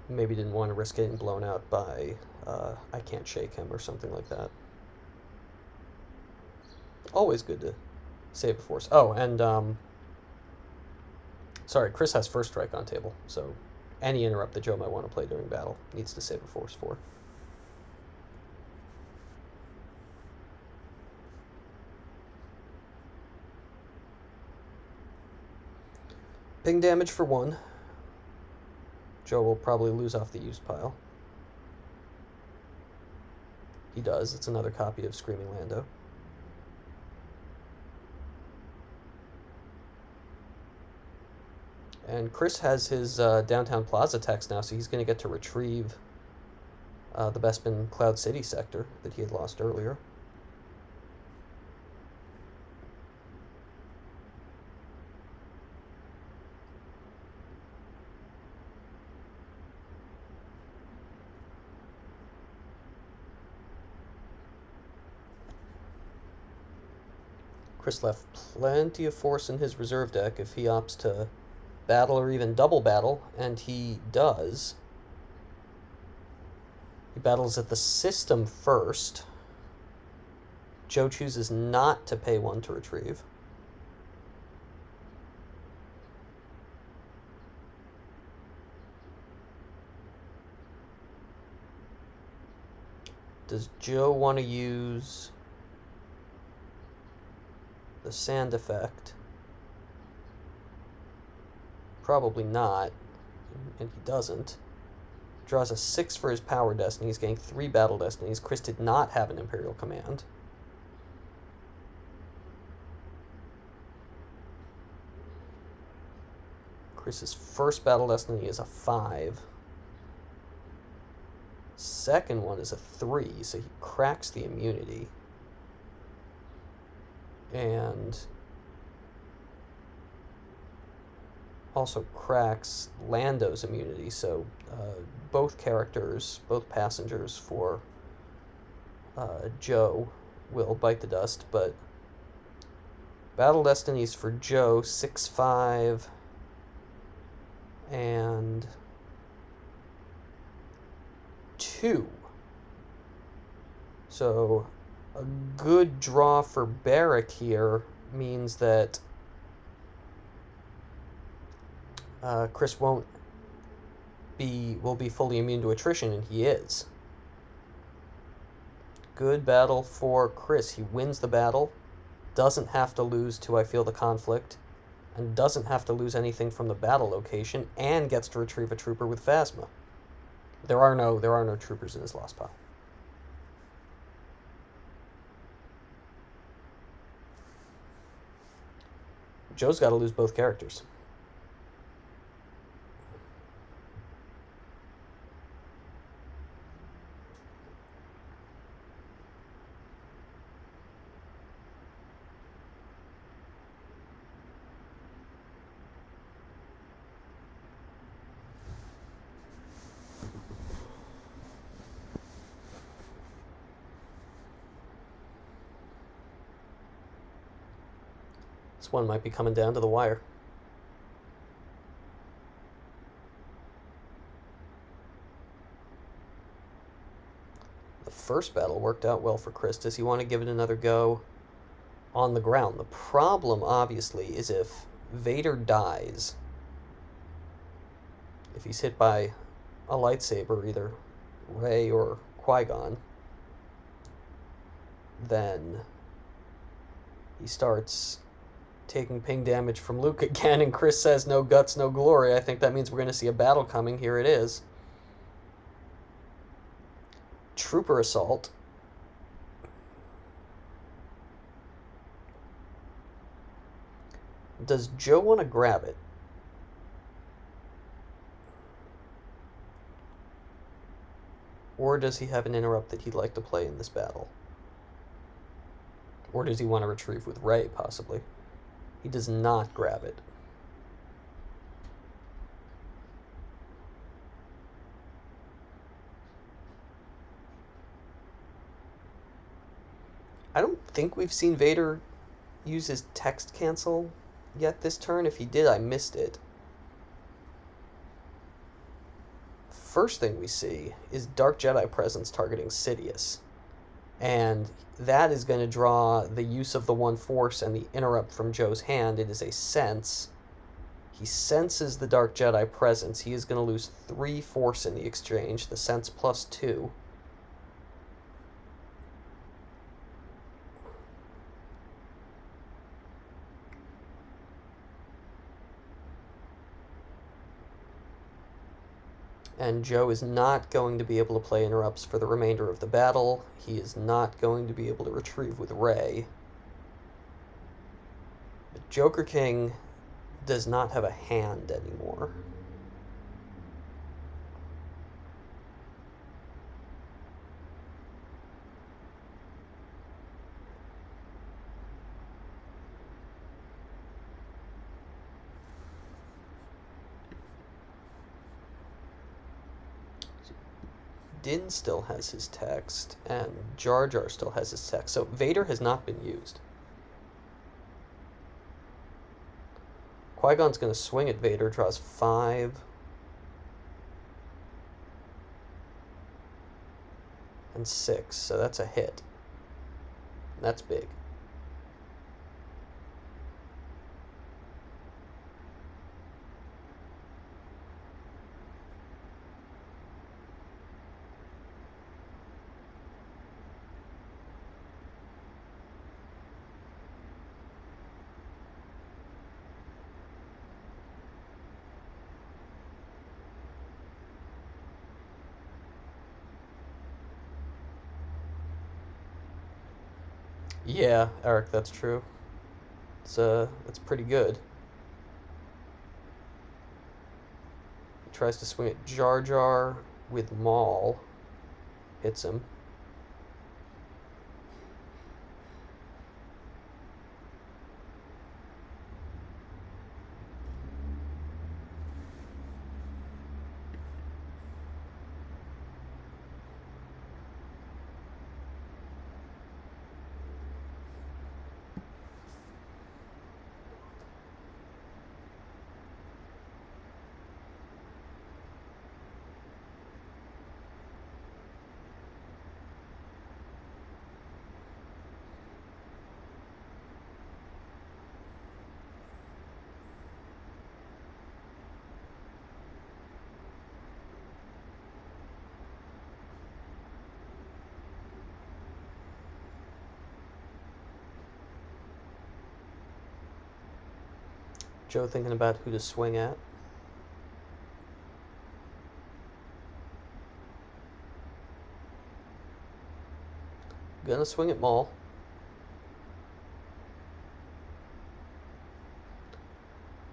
Maybe didn't want to risk getting blown out by I Can't Shake Him or something like that. Always good to save a force. Oh, and sorry, Chris has first strike on table, so any interrupt that Joe might want to play during battle needs to save a force for. Ping damage for 1. Joe will probably lose off the used pile. He does. It's another copy of Screaming Lando. And Chris has his Downtown Plaza text now, so he's going to get to retrieve the Bespin Cloud City sector that he had lost earlier. Chris left plenty of force in his reserve deck if he opts to battle or even double battle, and he does. He battles at the system first. Joe chooses not to pay 1 to retrieve. Does Joe want to use the sand effect? Probably not, and he doesn't. Draws a 6 for his power destiny. He's getting 3 battle destinies. Chris did not have an Imperial command. Chris's first battle destiny is a 5. Second one is a 3, so he cracks the immunity. And also cracks Lando's immunity, so both characters, both passengers for Joe will bite the dust, but Battle Destinies for Joe, 6-5, and 2. So a good draw for Barrick here means that Chris will be fully immune to attrition, and he is. Good battle for Chris. He wins the battle, doesn't have to lose to I Feel the Conflict, and doesn't have to lose anything from the battle location, and gets to retrieve a trooper with Phasma. There are no troopers in his lost pile. Joe's got to lose both characters. This one might be coming down to the wire. The first battle worked out well for Chris. Does he want to give it another go on the ground? The problem, obviously, is if Vader dies, if he's hit by a lightsaber, either Rey or Qui-Gon, then he starts taking ping damage from Luke again, and Chris says, no guts, no glory. I think that means we're going to see a battle coming. Here it is. Trooper assault. Does Joe want to grab it? Or does he have an interrupt that he'd like to play in this battle? Or does he want to retrieve with Rey, possibly? He does not grab it. I don't think we've seen Vader use his text cancel yet this turn. If he did, I missed it. First thing we see is Dark Jedi presence targeting Sidious. And that is going to draw the use of the one force and the interrupt from Joe's hand. It is a sense. He senses the Dark Jedi presence. He is going to lose 3 force in the exchange, the sense plus 2. And Joe is not going to be able to play interrupts for the remainder of the battle. He is not going to be able to retrieve with Rey. But Joker King does not have a hand anymore. Din still has his text, and Jar Jar still has his text. So Vader has not been used. Qui-Gon's going to swing at Vader, draws 5. And 6, so that's a hit. And that's big. Yeah, Eric, that's true. It's pretty good. He tries to swing at Jar Jar with Maul. hits him. Joe thinking about who to swing at. Gonna swing at Maul.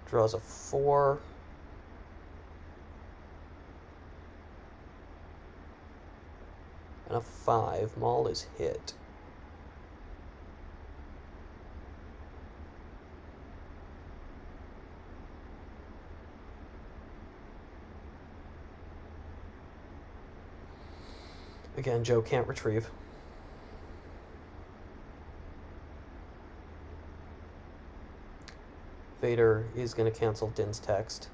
Draws a 4. And a 5. Maul is hit. Again, Joe can't retrieve. Vader is going to cancel Din's text.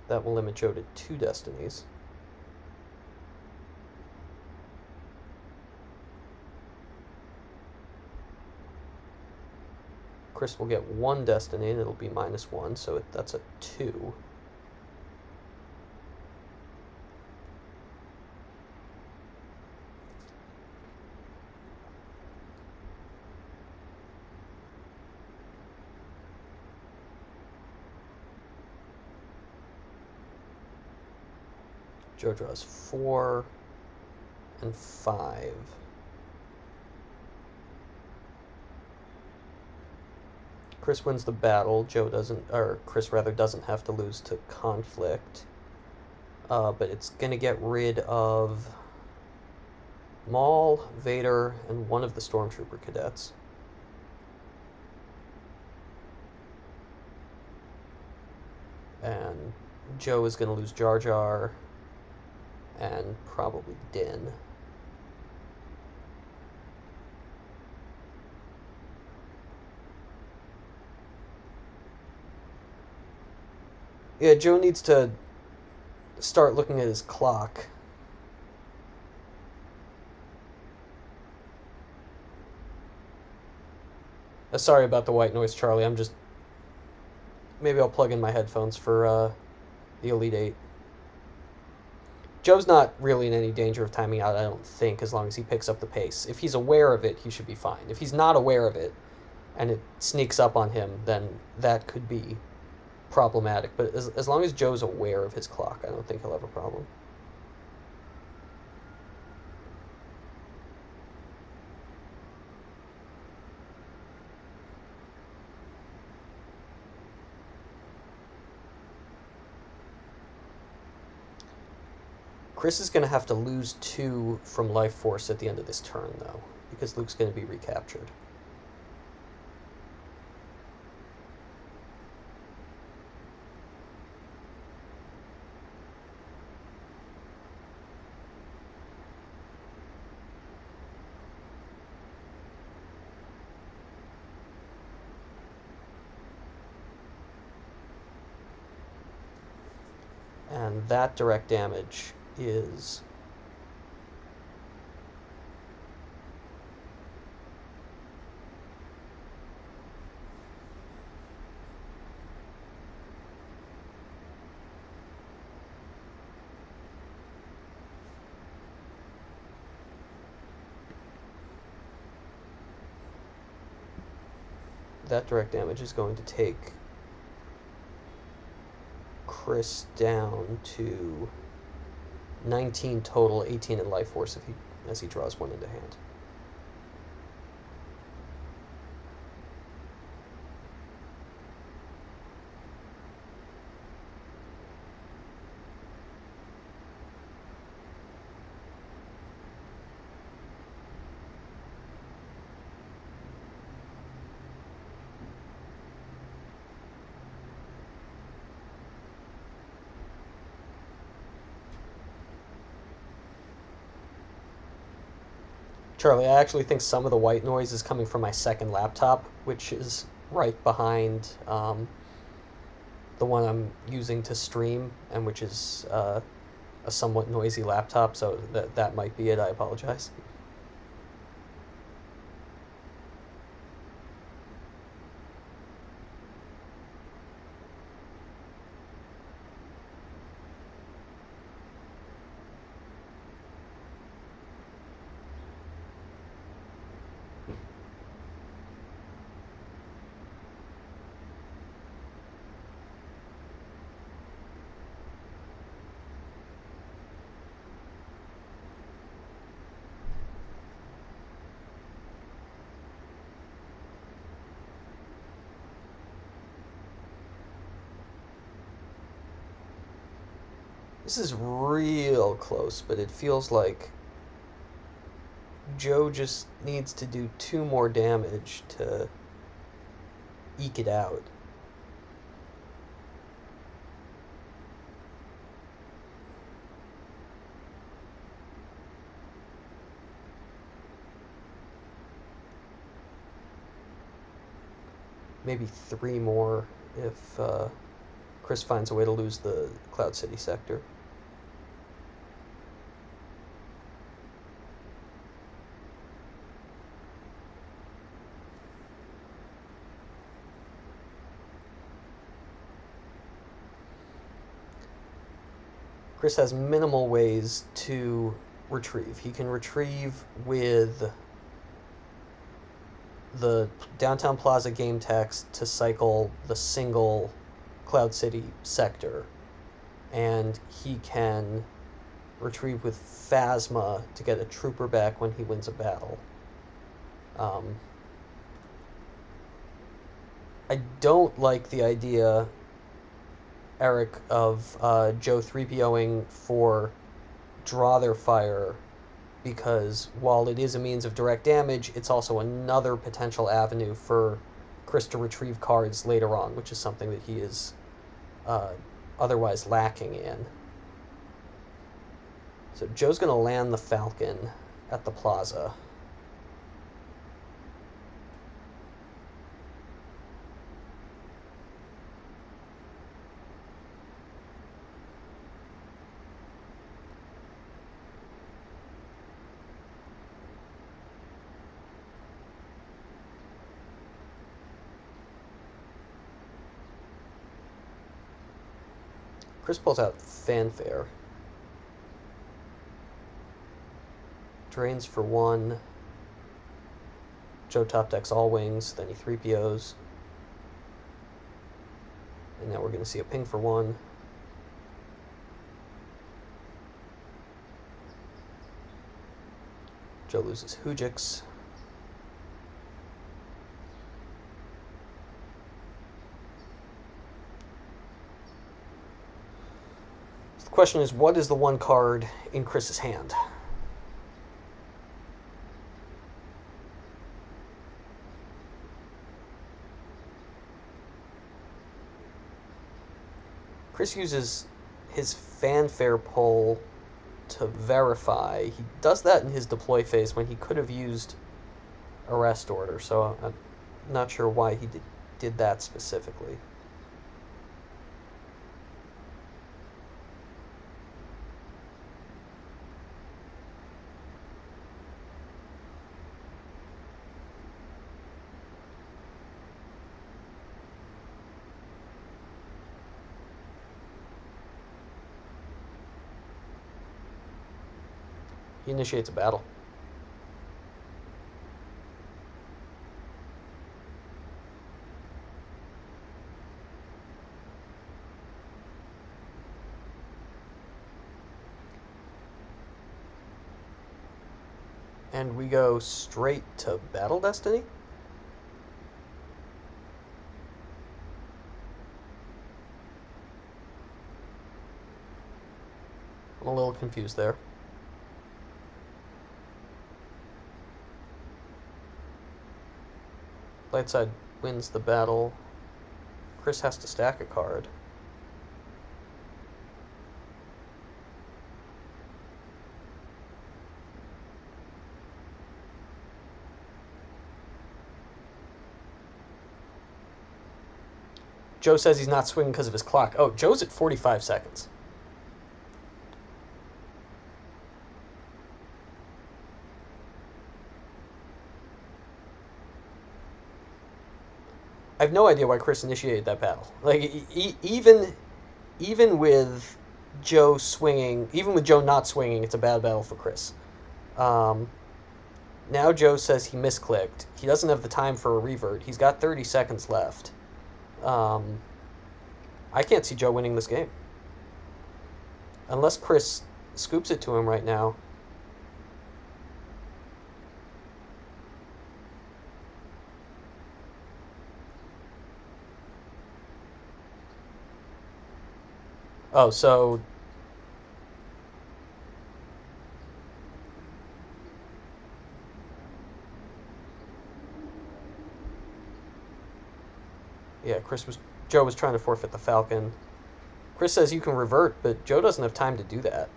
That will limit Joe to 2 destinies. Chris will get 1 destiny, and it'll be -1, so that's a 2. Joe draws 4 and 5. Chris wins the battle. Joe doesn't, or Chris rather, doesn't have to lose to conflict. But it's going to get rid of Maul, Vader, and 1 of the Stormtrooper cadets. And Joe is going to lose Jar Jar and probably Din. Yeah, Joe needs to start looking at his clock. Sorry about the white noise, Charlie. I'm just... Maybe I'll plug in my headphones for the Elite 8. Joe's not really in any danger of timing out, I don't think, as long as he picks up the pace. If he's aware of it, he should be fine. If he's not aware of it, and it sneaks up on him, then that could be problematic. But as long as Joe's aware of his clock, I don't think he'll have a problem. Chris is going to have to lose 2 from life force at the end of this turn, though, because Luke's going to be recaptured. And that direct damage is going to take Chris down to 19 total, 18 in life force as he draws 1 into hand. Charlie, I actually think some of the white noise is coming from my second laptop, which is right behind the one I'm using to stream, and which is a somewhat noisy laptop, so that might be it. I apologize. This is real close, but it feels like Joe just needs to do 2 more damage to eke it out. Maybe 3 more if Chris finds a way to lose the Cloud City sector. Chris has minimal ways to retrieve. He can retrieve with the Downtown Plaza game text to cycle the single Cloud City sector, and he can retrieve with Phasma to get a trooper back when he wins a battle. I don't like the idea, Eric, of Joe 3POing for draw their fire, because while it is a means of direct damage, it's also another potential avenue for Chris to retrieve cards later on, which is something that he is otherwise lacking in. So Joe's going to land the Falcon at the plaza. Chris pulls out Fanfare. Drains for 1. Joe top decks all wings, then he 3POs. And now we're going to see a ping for 1. Joe loses Hujix. The question is, what is the 1 card in Chris's hand? Chris uses his Fanfare pull to verify. He does that in his deploy phase when he could have used Arrest Order, so I'm not sure why he did that specifically. He initiates a battle. And we go straight to Battle Destiny? I'm a little confused there. Lightside wins the battle. Chris has to stack a card. Joe says he's not swinging because of his clock. Oh, Joe's at 45 seconds. I have no idea why Chris initiated that battle. Like, even with Joe swinging, even with Joe not swinging, it's a bad battle for Chris. Now Joe says he misclicked. He doesn't have the time for a revert. He's got 30 seconds left. I can't see Joe winning this game. Unless Chris scoops it to him right now. Oh, so... yeah, Joe was trying to forfeit the Falcon. Chris says you can revert, but Joe doesn't have time to do that.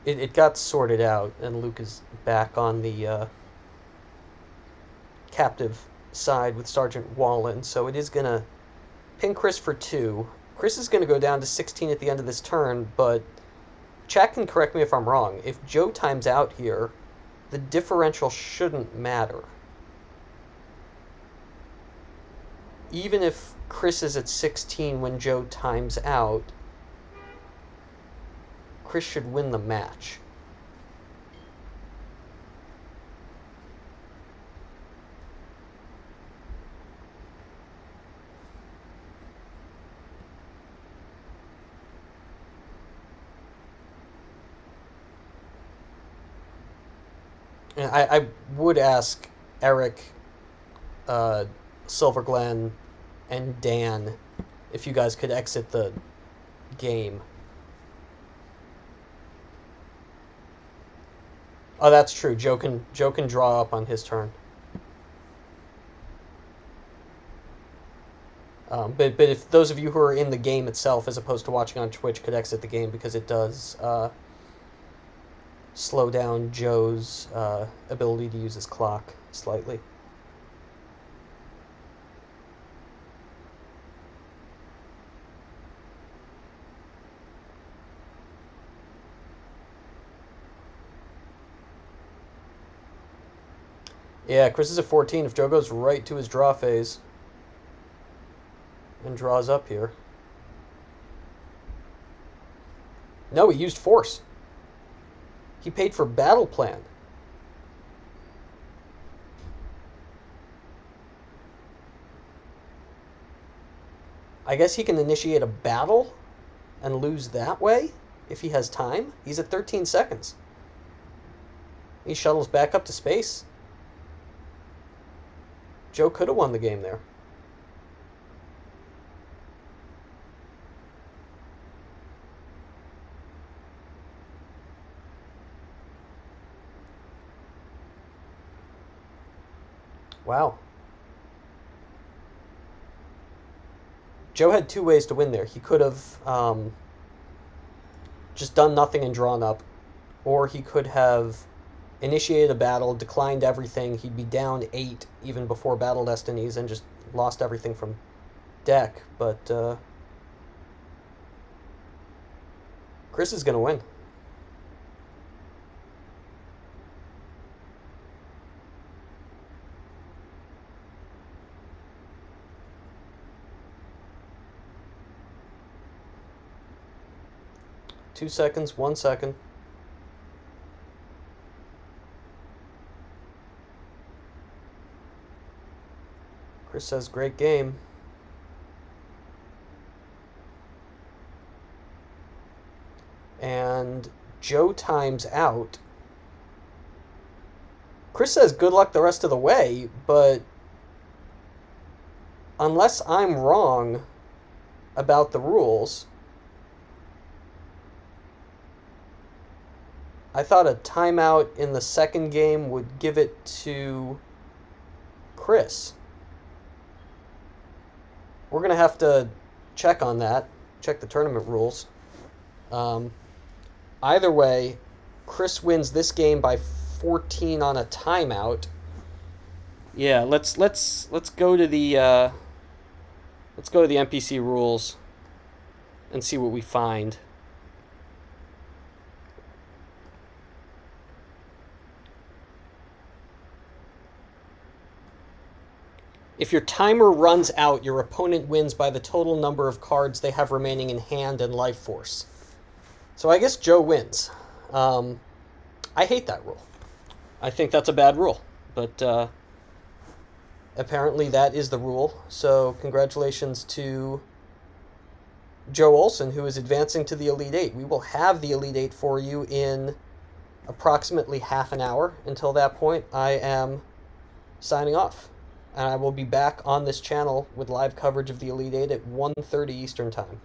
It got sorted out, and Luke is back on the captive side with Sergeant Wallen, so it is going to pin Chris for 2. Chris is going to go down to 16 at the end of this turn, but chat can correct me if I'm wrong. If Joe times out here, the differential shouldn't matter. Even if Chris is at 16 when Joe times out, Chris should win the match. And I would ask Eric, Silver Glen, and Dan if you guys could exit the game. Oh, that's true. Joe can draw up on his turn. But if those of you who are in the game itself, as opposed to watching on Twitch, could exit the game, because it does slow down Joe's ability to use his clock slightly. Yeah, Chris is at 14. If Joe goes right to his draw phase and draws up here. No, he used force. He paid for battle plan. I guess he can initiate a battle and lose that way if he has time. He's at 13 seconds. He shuttles back up to space. Joe could have won the game there. Wow. Joe had 2 ways to win there. He could have just done nothing and drawn up, or he could have initiated a battle, declined everything. He'd be down 8 even before Battle Destinies and just lost everything from deck. But Chris is going to win. Two seconds, 1 second. Chris says, great game. And Joe times out. Chris says, good luck the rest of the way, but unless I'm wrong about the rules, I thought a timeout in the second game would give it to Chris. we're going to have to check on that, check the tournament rules. Either way, Chris wins this game by 14 on a timeout. Yeah, let's go to the MPC rules and see what we find. If your timer runs out, your opponent wins by the total number of cards they have remaining in hand and life force. So I guess Joe wins. I hate that rule. I think that's a bad rule, but apparently that is the rule. So congratulations to Joe Olson, who is advancing to the Elite Eight. We will have the Elite Eight for you in approximately half an hour. Until that point, I am signing off. And I will be back on this channel with live coverage of the Elite Eight at 1:30 Eastern Time.